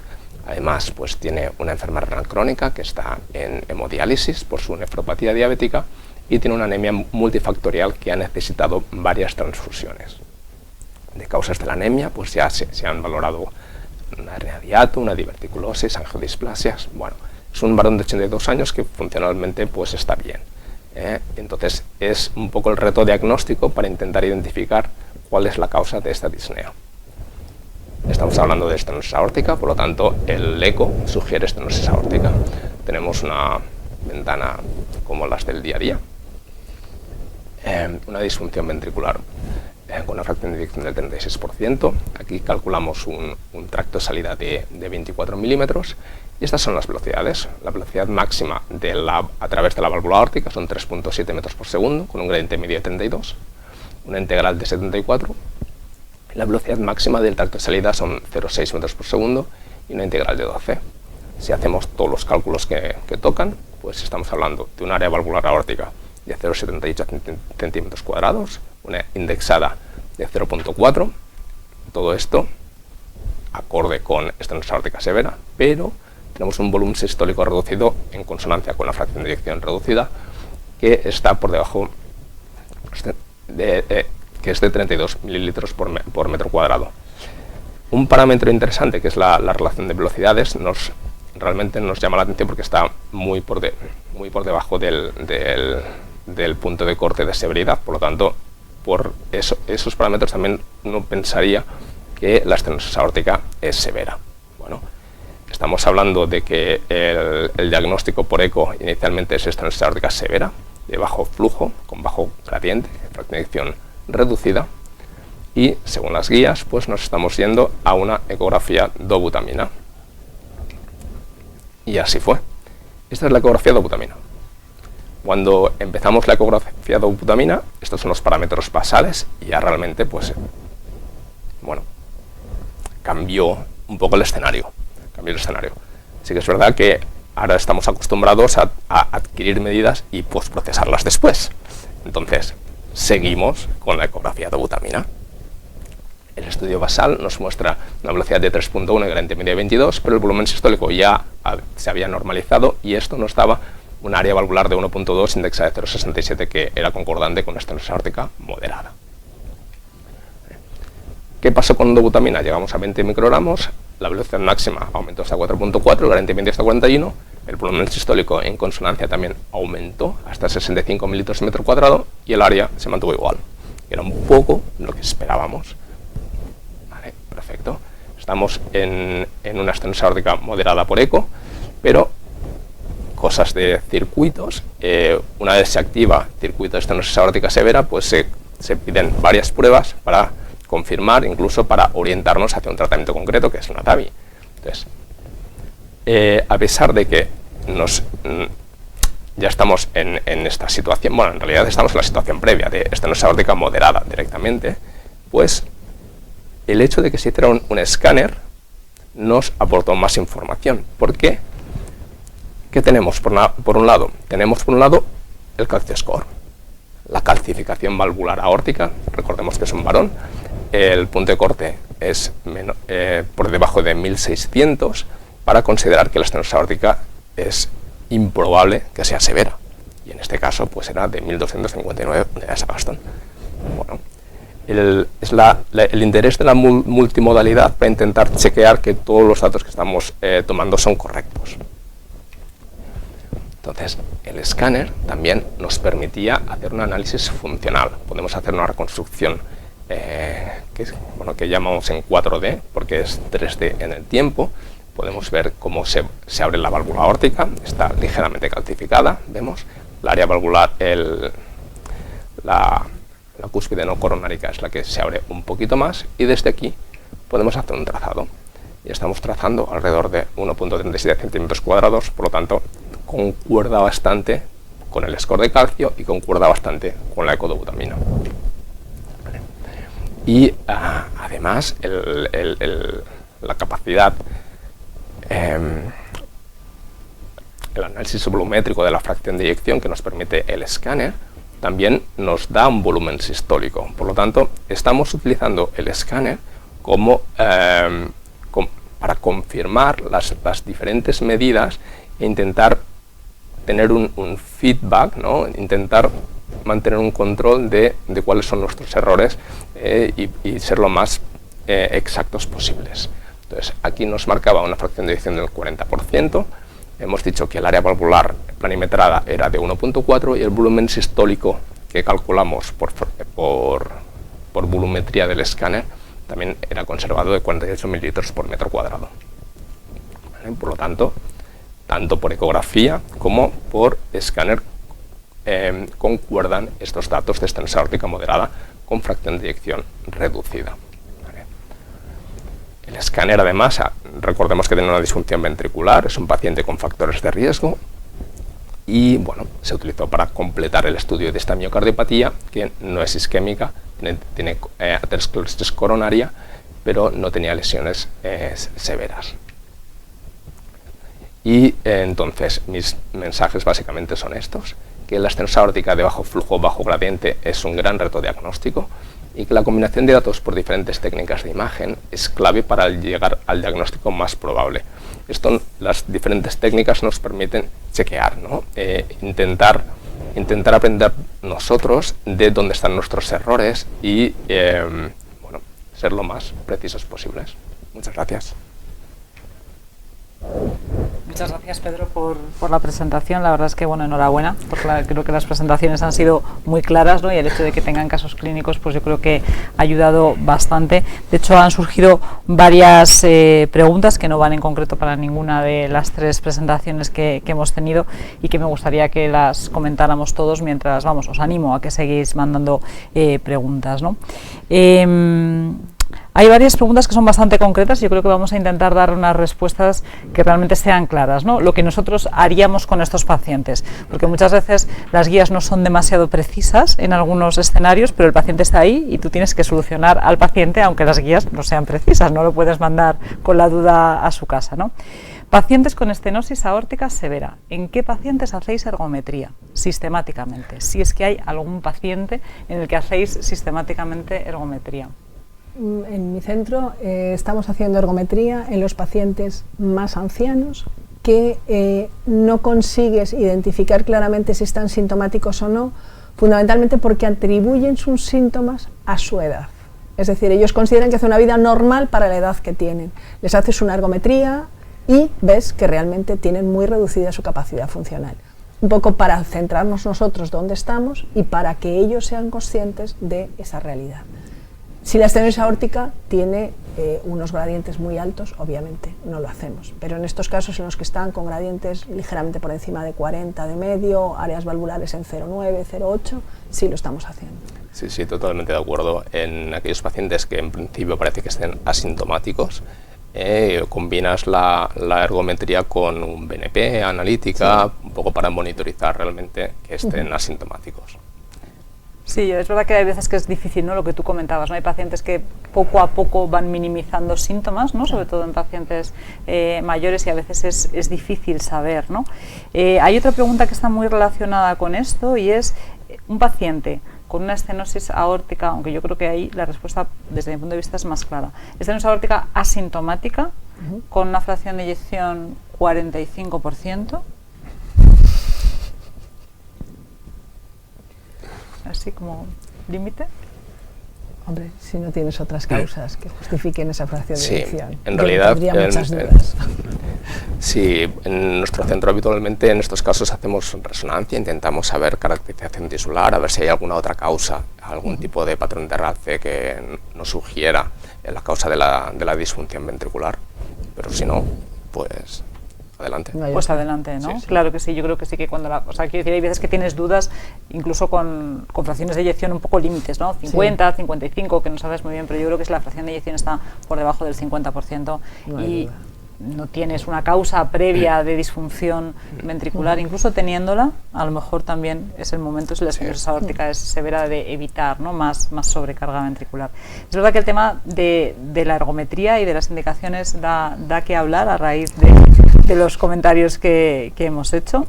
Además, pues tiene una enfermedad renal crónica que está en hemodiálisis por su nefropatía diabética y tiene una anemia multifactorial que ha necesitado varias transfusiones. De causas de la anemia, pues ya se han valorado una hernia de hiato, una diverticulosis, angiodisplasias. Bueno, es un varón de 82 años que funcionalmente pues está bien. Entonces es un poco el reto diagnóstico para intentar identificar cuál es la causa de esta disnea. Estamos hablando de estenosis aórtica, por lo tanto el eco sugiere estenosis aórtica. Tenemos una ventana como las del día a día, una disfunción ventricular con una fracción de eyección del 36%. Aquí calculamos un tracto de salida de 24 milímetros y estas son las velocidades. La velocidad máxima a través de la válvula aórtica son 3.7 metros por segundo con un gradiente medio de 32, una integral de 74 La velocidad máxima del tracto de salida son 0,6 metros por segundo y una integral de 12. Si hacemos todos los cálculos que tocan, pues estamos hablando de un área valvular aórtica de 0,78 centímetros cuadrados, una indexada de 0,4, todo esto acorde con estenosis aórtica severa, pero tenemos un volumen sistólico reducido en consonancia con la fracción de eyección reducida, que está por debajo que es de 32 mililitros por metro cuadrado. Un parámetro interesante, que es la relación de velocidades, realmente nos llama la atención porque está muy por debajo del punto de corte de severidad. Por lo tanto, por esos parámetros también uno pensaría que la estenosis aórtica es severa. Bueno, estamos hablando de que el diagnóstico por eco inicialmente es estenosis aórtica severa, de bajo flujo, con bajo gradiente, fracción de eyección reducida, y según las guías pues nos estamos yendo a una ecografía dobutamina. Y así fue. Esta es la ecografía dobutamina. Cuando empezamos la ecografía dobutamina, estos son los parámetros basales y ya realmente pues bueno, cambió un poco el escenario. Sí que es verdad que ahora estamos acostumbrados a adquirir medidas y postprocesarlas después. Entonces, seguimos con la ecografía dobutamina. El estudio basal nos muestra una velocidad de 3.1 y gradiente media de 22, pero el volumen sistólico ya se había normalizado y esto nos daba un área valvular de 1.2 indexada de 0,67, que era concordante con la estenosis aórtica moderada. ¿Qué pasó con dobutamina? Llegamos a 20 microgramos, la velocidad máxima aumentó hasta 4.4, el gradiente medio hasta 41, el volumen sistólico en consonancia también aumentó hasta 65 mililitros por metro cuadrado y el área se mantuvo igual. Era un poco lo que esperábamos. Vale, perfecto. Estamos en una estenosis aórtica moderada por eco, pero cosas de circuitos. Una vez se activa circuito de estenosis aórtica severa, pues se piden varias pruebas para confirmar, incluso para orientarnos hacia un tratamiento concreto, que es una TAVI. Entonces, a pesar de que ya estamos en esta situación, bueno, en realidad estamos en la situación previa de estenosis aórtica moderada directamente, pues el hecho de que se hiciera un escáner nos aportó más información. ¿Por qué? ¿Qué tenemos? Por un lado, tenemos el calcio score, la calcificación valvular aórtica. Recordemos que es un varón, el punto de corte es por debajo de 1600, para considerar que la estenosis aórtica es improbable que sea severa, y en este caso pues era de 1259 unidades a Paston. Bueno, el interés de la multimodalidad para intentar chequear que todos los datos que estamos tomando son correctos. Entonces, el escáner también nos permitía hacer un análisis funcional. Podemos hacer una reconstrucción que llamamos en 4D, porque es 3D en el tiempo. Podemos ver cómo se abre la válvula aórtica, está ligeramente calcificada, vemos. El área valvular, la cúspide no coronárica es la que se abre un poquito más, y desde aquí podemos hacer un trazado. Y estamos trazando alrededor de 1.37 centímetros cuadrados, por lo tanto, concuerda bastante con el score de calcio y concuerda bastante con la ecodobutamina. Y además, la capacidad, el análisis volumétrico de la fracción de eyección que nos permite el escáner también nos da un volumen sistólico. Por lo tanto, estamos utilizando el escáner para confirmar las diferentes medidas e intentar tener un feedback, ¿no? Intentar mantener un control de cuáles son nuestros errores y ser lo más exactos posibles. Entonces, aquí nos marcaba una fracción de eyección del 40%, hemos dicho que el área valvular planimetrada era de 1.4 y el volumen sistólico que calculamos por volumetría del escáner también era conservado de 48 mililitros por metro cuadrado. ¿Vale? Por lo tanto por ecografía como por escáner concuerdan estos datos de estenosis aórtica moderada con fracción de eyección reducida. ¿Vale? El escáner, además, recordemos que tiene una disfunción ventricular, es un paciente con factores de riesgo, y bueno, se utilizó para completar el estudio de esta miocardiopatía, que no es isquémica tiene aterosclerosis coronaria, pero no tenía lesiones severas. Y entonces mis mensajes básicamente son estos, que la estenosis aórtica de bajo flujo, bajo gradiente es un gran reto diagnóstico y que la combinación de datos por diferentes técnicas de imagen es clave para llegar al diagnóstico más probable. Las diferentes técnicas nos permiten chequear, ¿no? Intentar aprender nosotros de dónde están nuestros errores y bueno, ser lo más precisos posibles. Muchas gracias. Muchas gracias, Pedro, por la presentación. La verdad es que, bueno, enhorabuena, porque creo que las presentaciones han sido muy claras, ¿no? Y el hecho de que tengan casos clínicos, pues yo creo que ha ayudado bastante. De hecho, han surgido varias preguntas que no van en concreto para ninguna de las tres presentaciones que hemos tenido y que me gustaría que las comentáramos todos mientras, vamos, os animo a que seguís mandando preguntas, ¿no? Hay varias preguntas que son bastante concretas y yo creo que vamos a intentar dar unas respuestas que realmente sean claras, ¿no? Lo que nosotros haríamos con estos pacientes, porque muchas veces las guías no son demasiado precisas en algunos escenarios, pero el paciente está ahí y tú tienes que solucionar al paciente aunque las guías no sean precisas, no lo puedes mandar con la duda a su casa, ¿no? Pacientes con estenosis aórtica severa, ¿en qué pacientes hacéis ergometría sistemáticamente? Si es que hay algún paciente en el que hacéis sistemáticamente ergometría. En mi centro estamos haciendo ergometría en los pacientes más ancianos que no consigues identificar claramente si están sintomáticos o no, fundamentalmente porque atribuyen sus síntomas a su edad. Es decir, ellos consideran que hacen una vida normal para la edad que tienen. Les haces una ergometría y ves que realmente tienen muy reducida su capacidad funcional. Un poco para centrarnos nosotros dónde estamos y para que ellos sean conscientes de esa realidad. Si la estenosis aórtica tiene unos gradientes muy altos, obviamente no lo hacemos, pero en estos casos en los que están con gradientes ligeramente por encima de 40 de medio, áreas valvulares en 0,9, 0,8, sí lo estamos haciendo. Sí, sí, totalmente de acuerdo. En aquellos pacientes que en principio parece que estén asintomáticos, combinas la ergometría con un BNP, analítica, sí, un poco para monitorizar realmente que estén asintomáticos. Sí, es verdad que hay veces que es difícil, ¿no? Lo que tú comentabas, ¿no? Hay pacientes que poco a poco van minimizando síntomas, ¿no? Sobre todo en pacientes mayores y a veces es difícil saber, ¿no? Hay otra pregunta que está muy relacionada con esto y es un paciente con una estenosis aórtica, aunque yo creo que ahí la respuesta desde mi punto de vista es más clara. Estenosis aórtica asintomática con una fracción de eyección 45%. Así como límite. Hombre, si no tienes otras causas que justifiquen esa fracción de eyección. En realidad, tendría muchas dudas. Sí, en nuestro centro habitualmente en estos casos hacemos resonancia, intentamos saber caracterización tisular, a ver si hay alguna otra causa, algún tipo de patrón de RACE que nos sugiera la causa de la disfunción ventricular, pero si no, pues adelante. Pues adelante, ¿no? Sí, sí. Claro que sí, yo creo que sí que cuando o sea, quiero decir, hay veces que tienes dudas, incluso con fracciones de eyección un poco límites, ¿no? 50, sí, 55, que no sabes muy bien, pero yo creo que si la fracción de eyección está por debajo del 50% y no tienes una causa previa de disfunción ventricular, incluso teniéndola, a lo mejor también es el momento, si la estenosis aórtica es severa, de evitar, ¿no? más sobrecarga ventricular. Es verdad que el tema de la ergometría y de las indicaciones da que hablar a raíz de los comentarios que hemos hecho.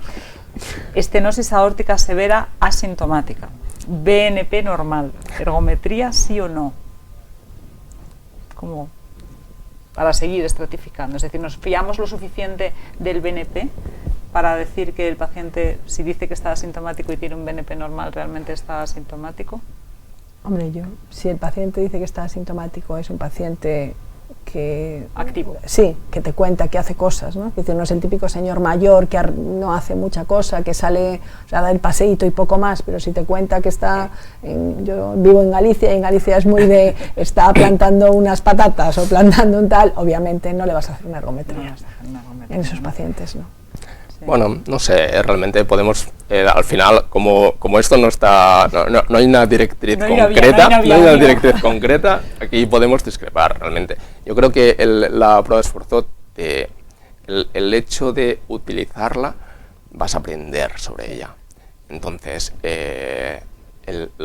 Estenosis aórtica severa asintomática, BNP normal, ergometría sí o no, como para seguir estratificando, es decir, nos fiamos lo suficiente del BNP para decir que el paciente, si dice que está asintomático y tiene un BNP normal, realmente está asintomático. Hombre, si el paciente dice que está asintomático, es un paciente que activo, sí, que te cuenta que hace cosas, ¿no? Es decir, no es el típico señor mayor que no hace mucha cosa, que sale, o sea, da el paseíto y poco más, pero si te cuenta que está, yo vivo en Galicia y en Galicia es muy de, está plantando unas patatas o plantando un tal, obviamente no le vas a hacer una ergometría, en esos pacientes, ¿no? Sí. Bueno, no sé, realmente podemos, al final, como esto no está, no hay una directriz concreta, no hay una directriz concreta, aquí podemos discrepar realmente. Yo creo que la prueba de esfuerzo, el hecho de utilizarla, vas a aprender sobre ella. Entonces,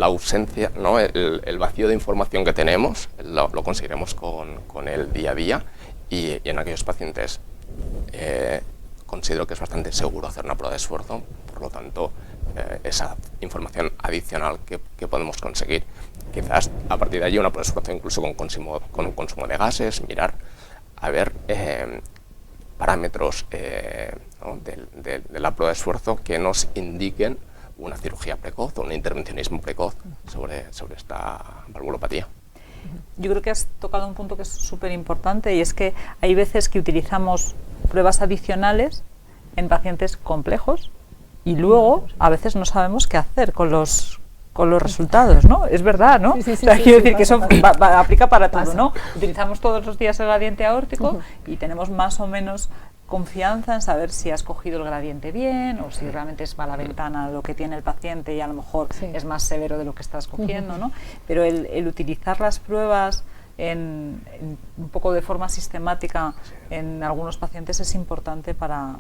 la ausencia, ¿no? El vacío de información que tenemos lo conseguiremos con el día a día, y en aquellos pacientes considero que es bastante seguro hacer una prueba de esfuerzo. Por lo tanto, esa información adicional que podemos conseguir, quizás a partir de allí una prueba de esfuerzo incluso con un consumo de gases, mirar a ver parámetros ¿no? de la prueba de esfuerzo que nos indiquen una cirugía precoz o un intervencionismo precoz sobre esta valvulopatía. Yo creo que has tocado un punto que es súper importante, y es que hay veces que utilizamos pruebas adicionales en pacientes complejos y luego a veces no sabemos qué hacer con los resultados, ¿no? Es verdad, ¿no? Sí, o sea, quiero decir que eso aplica para todo, ¿no? Pasa. Utilizamos todos los días el gradiente aórtico y tenemos más o menos confianza en saber si has cogido el gradiente bien o si realmente es mala ventana lo que tiene el paciente y a lo mejor es más severo de lo que estás cogiendo, ¿no? Pero el utilizar las pruebas en un poco de forma sistemática en algunos pacientes es importante para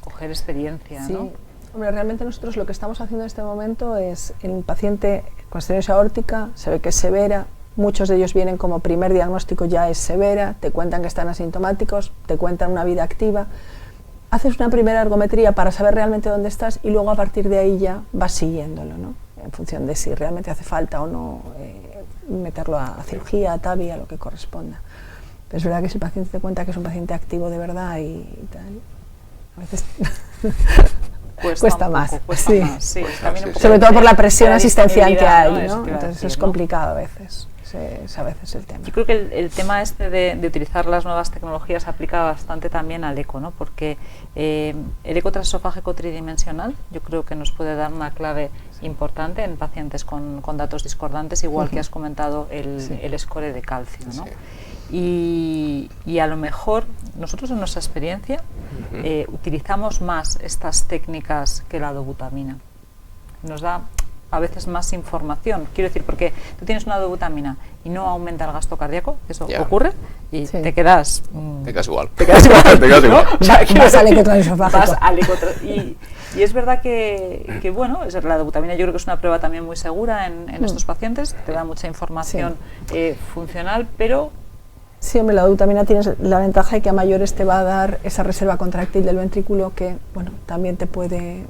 coger experiencia, Sí. ¿no? Hombre, realmente nosotros lo que estamos haciendo en este momento es, en un paciente con estenosis aórtica, se ve que es severa, muchos de ellos vienen como primer diagnóstico ya es severa, te cuentan que están asintomáticos, te cuentan una vida activa, haces una primera ergometría para saber realmente dónde estás y luego a partir de ahí ya vas siguiéndolo, ¿no? En función de si realmente hace falta o no meterlo a cirugía, a TAVI, a lo que corresponda. Pero es verdad que si el paciente te cuenta que es un paciente activo de verdad y tal, a veces cuesta más. Sí. Sí, también un poco Sobre todo por la presión la asistencial que hay, disponibilidad, ¿no? Entonces decir, es ¿no? complicado a veces. Es a veces el tema. Yo creo que el tema este de utilizar las nuevas tecnologías aplica bastante también al eco, ¿no? Porque el eco transesofágico tridimensional yo creo que nos puede dar una clave importante en pacientes con datos discordantes, igual que has comentado el score de calcio, ¿no? Y a lo mejor nosotros en nuestra experiencia utilizamos más estas técnicas que la dobutamina. Nos da a veces más información, quiero decir, porque tú tienes una dobutamina y no aumenta el gasto cardíaco, eso ocurre, y te quedas igual. Te quedas igual. Te quedas igual. Vas al eco transesofágico. Vas al eco y es verdad que bueno, la dobutamina yo creo que es una prueba también muy segura en estos pacientes, te da mucha información funcional, pero sí, hombre, la dobutamina tiene la ventaja de que a mayores te va a dar esa reserva contráctil del ventrículo que, bueno, también te puede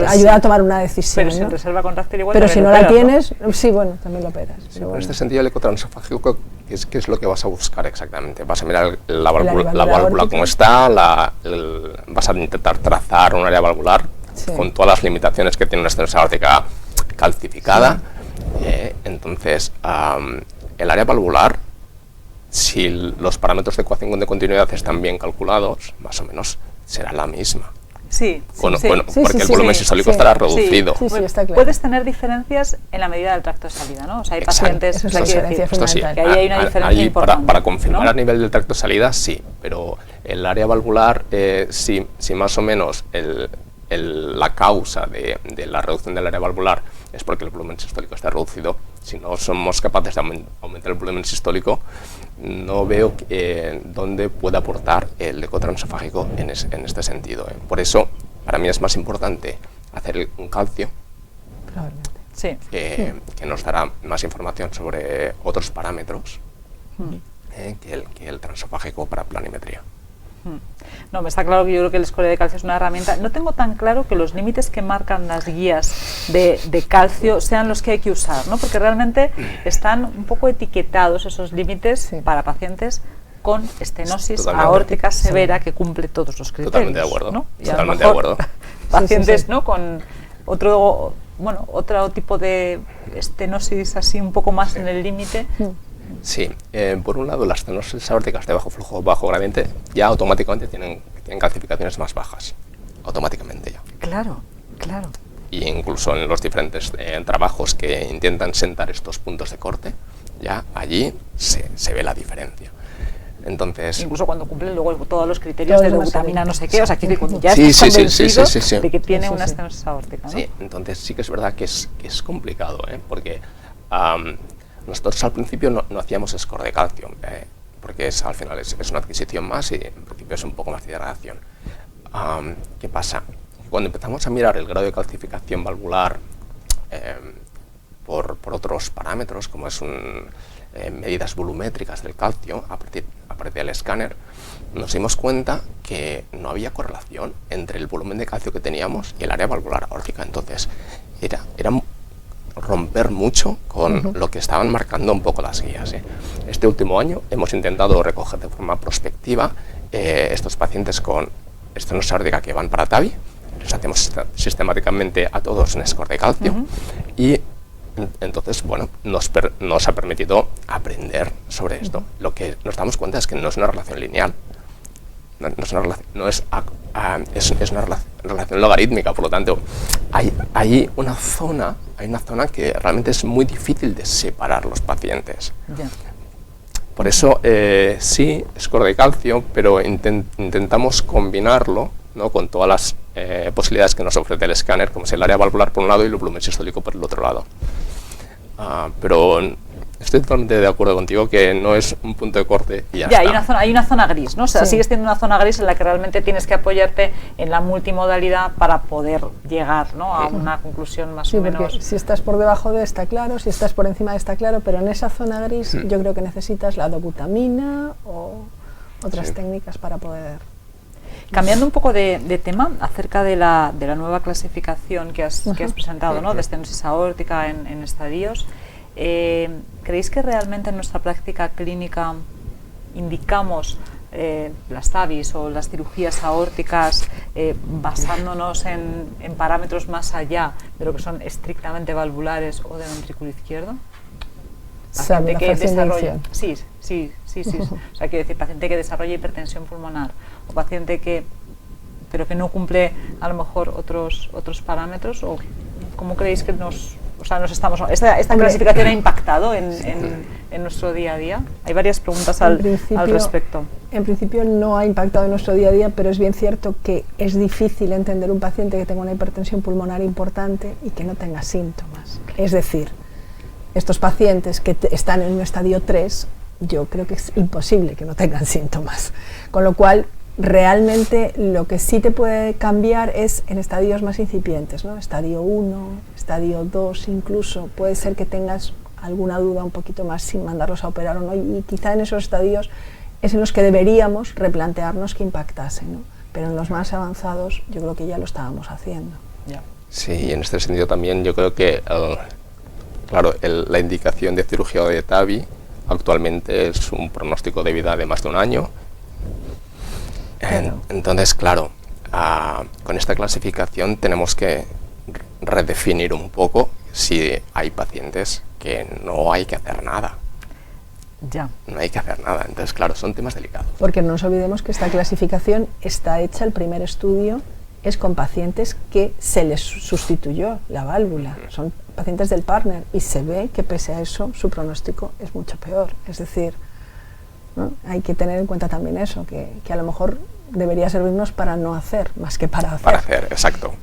ayudar a tomar una decisión. Pero sin reserva contráctil igual. Pero si no la tienes, sí, bueno, también lo operas. Sí, en este sentido, el eco transesofágico, ¿qué es lo que vas a buscar exactamente? Vas a mirar la válvula como está, vas a intentar trazar un área valvular con todas las limitaciones que tiene una estenosis aórtica calcificada. Entonces, el área valvular, si los parámetros de ecuación de continuidad están bien calculados, más o menos será la misma. Sí, porque el volumen sistólico estará reducido. Sí, está claro. Puedes tener diferencias en la medida del tracto de salida, ¿no? O sea, hay pacientes... Esa es la diferencia fundamental. Que ahí hay una diferencia importante. Para confirmar a nivel del tracto de salida, sí, pero el área valvular, si más o menos la causa de la reducción del área valvular es porque el volumen sistólico está reducido, si no somos capaces de aumentar el volumen sistólico, no veo dónde puede aportar el eco transesofágico en este sentido. Por eso, para mí es más importante hacer un calcio, que nos dará más información sobre otros parámetros que el transesofágico para planimetría. No, me está claro que yo creo que el score de calcio es una herramienta. No tengo tan claro que los límites que marcan las guías de calcio sean los que hay que usar, ¿no? Porque realmente están un poco etiquetados esos límites para pacientes con estenosis aórtica severa que cumple todos los criterios. Totalmente de acuerdo. ¿no? Totalmente de acuerdo. Pacientes ¿no? con otro tipo de estenosis así un poco más en el límite. Sí, por un lado las estenosis aórticas de bajo flujo, bajo gradiente, ya automáticamente tienen calcificaciones más bajas, automáticamente ya. Claro. Y incluso en los diferentes trabajos que intentan sentar estos puntos de corte, ya allí se ve la diferencia. Entonces, incluso cuando cumplen luego todos los criterios de dobutamina no sé qué, o sea, que cuando ya estás convencido de que tiene una estenosis aórtica, ¿no? Sí, entonces sí que es verdad que es complicado, porque nosotros al principio no hacíamos score de calcio, porque al final es una adquisición más y en principio es un poco más de degradación. ¿Qué pasa? Cuando empezamos a mirar el grado de calcificación valvular, por otros parámetros, como es medidas volumétricas del calcio a partir del escáner, nos dimos cuenta que no había correlación entre el volumen de calcio que teníamos y el área valvular aórtica. Entonces, era romper mucho con lo que estaban marcando un poco las guías. Este último año hemos intentado recoger de forma prospectiva estos pacientes con estenosis aórtica que van para TAVI, les hacemos sistemáticamente a todos un score de calcio y entonces, bueno, nos ha permitido aprender sobre esto. Lo que nos damos cuenta es que no es una relación lineal, es una relación logarítmica, por lo tanto, hay una zona que realmente es muy difícil de separar los pacientes. Yeah. Por eso, sí, score de calcio, pero intentamos combinarlo, ¿no?, con todas las posibilidades que nos ofrece el escáner, como es el área valvular por un lado y el volumen sistólico por el otro lado. Pero estoy totalmente de acuerdo contigo que no es un punto de corte y ya está. Hay una zona gris, ¿no? O sea, Sí. sigues teniendo una zona gris en la que realmente tienes que apoyarte en la multimodalidad para poder llegar, ¿no?, a una conclusión más Sí, o porque menos. si estás por debajo de está claro, si estás por encima de está claro, pero en esa zona gris yo creo que necesitas la dobutamina o otras técnicas para poder... Cambiando un poco de tema, acerca de la nueva clasificación que has presentado, ¿no?, de estenosis aórtica en estadios, ¿creéis que realmente en nuestra práctica clínica indicamos las TAVIs o las cirugías aórticas basándonos en parámetros más allá de lo que son estrictamente valvulares o de ventrículo izquierdo? Sabe la fascinación. Sí. O sea, quiero decir, paciente que desarrolla hipertensión pulmonar o paciente pero que no cumple a lo mejor otros parámetros, o ¿cómo creéis que esta clasificación ha impactado en nuestro día a día? Hay varias preguntas al respecto. En principio no ha impactado en nuestro día a día, pero es bien cierto que es difícil entender un paciente que tenga una hipertensión pulmonar importante y que no tenga síntomas. Es decir, estos pacientes que están en un estadio 3, yo creo que es imposible que no tengan síntomas. Con lo cual, realmente lo que sí te puede cambiar es en estadios más incipientes, ¿no? Estadio 1, estadio 2 incluso, puede ser que tengas alguna duda un poquito más sin mandarlos a operar o no, y quizá en esos estadios es en los que deberíamos replantearnos que impactase, ¿no? Pero en los más avanzados yo creo que ya lo estábamos haciendo. Ya. Sí, y en este sentido también yo creo que la indicación de cirugía de TAVI actualmente es un pronóstico de vida de más de un año. Claro. Entonces, claro, con esta clasificación tenemos que redefinir un poco si hay pacientes que no hay que hacer nada. Ya. No hay que hacer nada. Entonces, claro, son temas delicados. Porque no nos olvidemos que esta clasificación está hecha, el primer estudio es con pacientes que se les sustituyó la válvula, son pacientes del partner, y se ve que pese a eso su pronóstico es mucho peor. Es decir, ¿no?, hay que tener en cuenta también eso, que a lo mejor debería servirnos para no hacer, más que para hacer. Para hacer, exacto.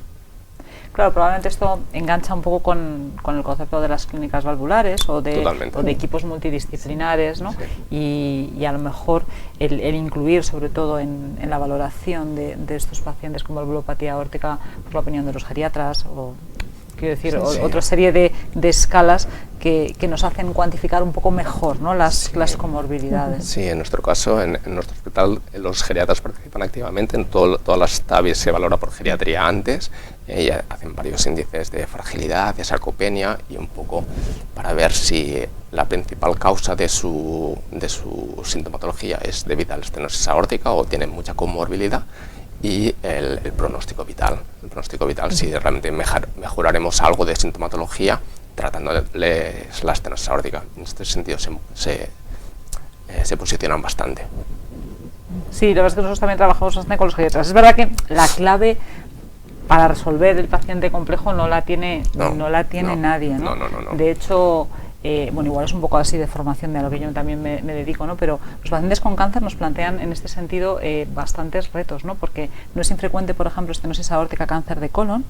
Claro, probablemente esto engancha un poco con el concepto de las clínicas valvulares o de equipos multidisciplinares, ¿no? Sí. Y a lo mejor el incluir, sobre todo en la valoración de estos pacientes con valvulopatía aórtica, por la opinión de los geriatras, o quiero decir, otra serie de escalas que nos hacen cuantificar un poco mejor, ¿no?, las comorbilidades. Sí, en nuestro caso, en nuestro hospital, los geriatras participan activamente en todas las TAVIs, se valora por geriatría antes, y hacen varios índices de fragilidad, de sarcopenia, y un poco para ver si la principal causa de su sintomatología es debida a la estenosis aórtica o tiene mucha comorbilidad, y el pronóstico vital. El pronóstico vital, si realmente mejoraremos algo de sintomatología tratándoles la estenosis aórtica. En este sentido se posicionan bastante. Sí, la verdad es que nosotros también trabajamos bastante con los geriatras. Es verdad que la clave para resolver el paciente complejo no la tiene nadie, ¿no? No. De hecho, bueno, igual es un poco así de formación de a lo que yo también me dedico, ¿no? Pero los pacientes con cáncer nos plantean en este sentido bastantes retos, ¿no? Porque no es infrecuente, por ejemplo, estenosis aórtica, cáncer de colon,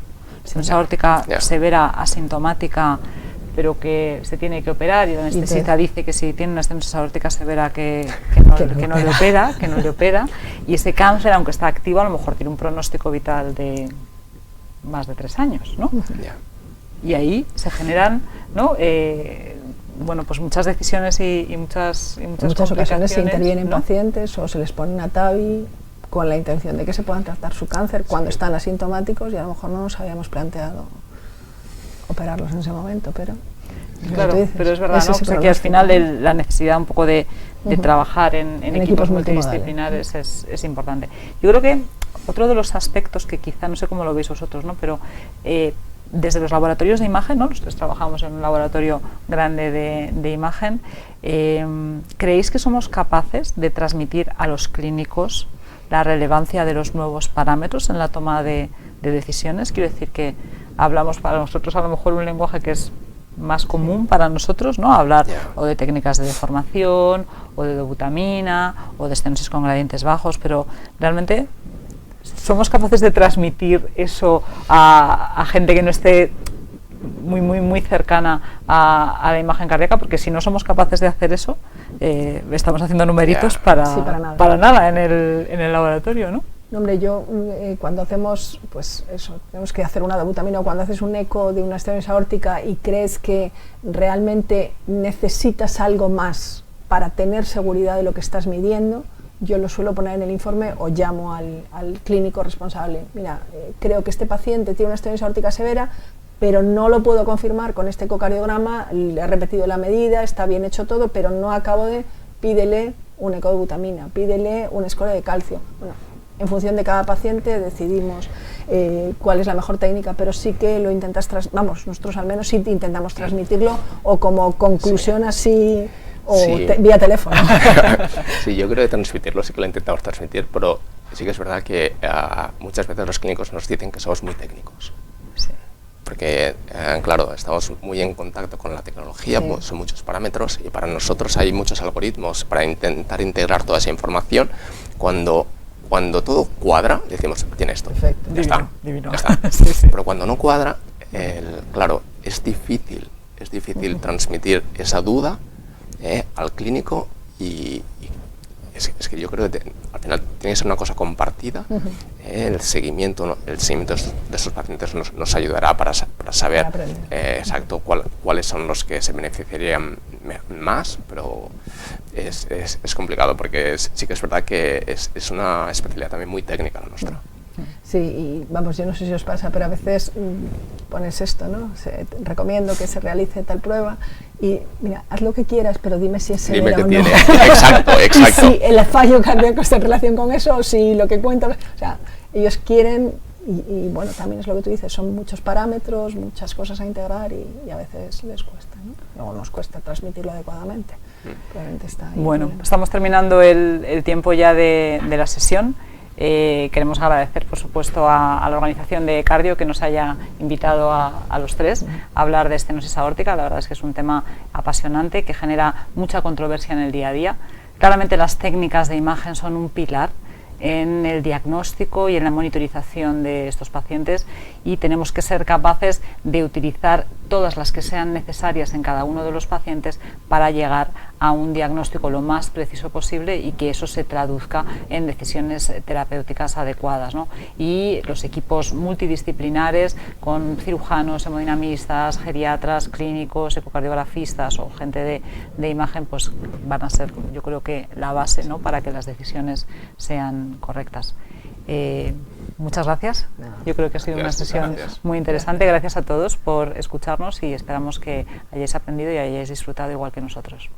estenosis aórtica severa, asintomática, pero que se tiene que operar, y el anestesista dice que si tiene una estenosis aórtica severa que no le opera, y ese cáncer, aunque está activo, a lo mejor tiene un pronóstico vital de más de 3 años, ¿no? Yeah. Y ahí se generan ¿no? Bueno, pues muchas decisiones y muchas ocasiones se intervienen ¿no? pacientes o se les pone una TAVI con la intención de que se puedan tratar su cáncer cuando están asintomáticos y a lo mejor no nos habíamos planteado operarlos en ese momento, pero... Claro, pero es verdad, ¿no? O sea, que al final la necesidad un poco de trabajar en equipos multidisciplinares es importante. Yo creo que otro de los aspectos que quizá, no sé cómo lo veis vosotros, ¿no? Pero desde los laboratorios de imagen, ¿no? Nosotros trabajamos en un laboratorio grande de imagen, ¿creéis que somos capaces de transmitir a los clínicos la relevancia de los nuevos parámetros en la toma de decisiones? Quiero decir que hablamos para nosotros a lo mejor un lenguaje que es más común para nosotros, ¿no? Hablar o de técnicas de deformación, o de dobutamina, o de estenosis con gradientes bajos, pero realmente somos capaces de transmitir eso a gente que no esté muy cercana a la imagen cardíaca, porque si no somos capaces de hacer eso, estamos haciendo numeritos para nada en el laboratorio, ¿no? No, hombre, yo cuando hacemos, pues eso, tenemos que hacer una dobutamina o cuando haces un eco de una estenosis aórtica y crees que realmente necesitas algo más para tener seguridad de lo que estás midiendo, yo lo suelo poner en el informe o llamo al clínico responsable. Mira, creo que este paciente tiene una estenosis aórtica severa, pero no lo puedo confirmar con este ecocardiograma, le he repetido la medida, está bien hecho todo, pero no acabo de, pídele un eco de butamina, pídele un score de calcio. Bueno, en función de cada paciente decidimos cuál es la mejor técnica, pero sí que lo intentas, nosotros al menos sí intentamos transmitirlo o como conclusión así o vía teléfono. Sí, yo creo que transmitirlo sí que lo intentamos transmitir, pero sí que es verdad que muchas veces los clínicos nos dicen que somos muy técnicos. Sí. Porque, claro, estamos muy en contacto con la tecnología, pues son muchos parámetros y para nosotros hay muchos algoritmos para intentar integrar toda esa información. Cuando todo cuadra, decimos, tiene esto, perfecto, divino. Ya está. Sí. Pero cuando no cuadra, claro, es difícil transmitir esa duda al clínico y es que yo creo que al final tiene que ser una cosa compartida. El seguimiento de esos pacientes nos ayudará para saber exacto cuáles son los que se beneficiarían más, pero es complicado porque sí que es verdad que es una especialidad también muy técnica la nuestra. Sí, y vamos, yo no sé si os pasa, pero a veces pones esto, ¿no? Recomiendo que se realice tal prueba y, mira, haz lo que quieras, pero dime si es severa o no. Tiene. Exacto. Si el fallo cardíaco está en relación con eso, o si lo que cuenta... O sea, ellos quieren, y bueno, también es lo que tú dices, son muchos parámetros, muchas cosas a integrar y a veces les cuesta, ¿no? Luego nos cuesta transmitirlo adecuadamente. Probablemente está ahí. Bueno, estamos terminando el tiempo ya de la sesión. Queremos agradecer, por supuesto, a la organización de Cardio que nos haya invitado a los tres a hablar de estenosis aórtica. La verdad es que es un tema apasionante que genera mucha controversia en el día a día. Claramente las técnicas de imagen son un pilar en el diagnóstico y en la monitorización de estos pacientes y tenemos que ser capaces de utilizar todas las que sean necesarias en cada uno de los pacientes para llegar a un diagnóstico lo más preciso posible y que eso se traduzca en decisiones terapéuticas adecuadas, ¿no? Y los equipos multidisciplinares con cirujanos, hemodinamistas, geriatras, clínicos, ecocardiografistas o gente de imagen, pues van a ser, yo creo que la base, ¿no? Para que las decisiones sean correctas. Muchas gracias. Yo creo que ha sido una sesión muy interesante. Gracias a todos por escucharnos y esperamos que hayáis aprendido y hayáis disfrutado igual que nosotros.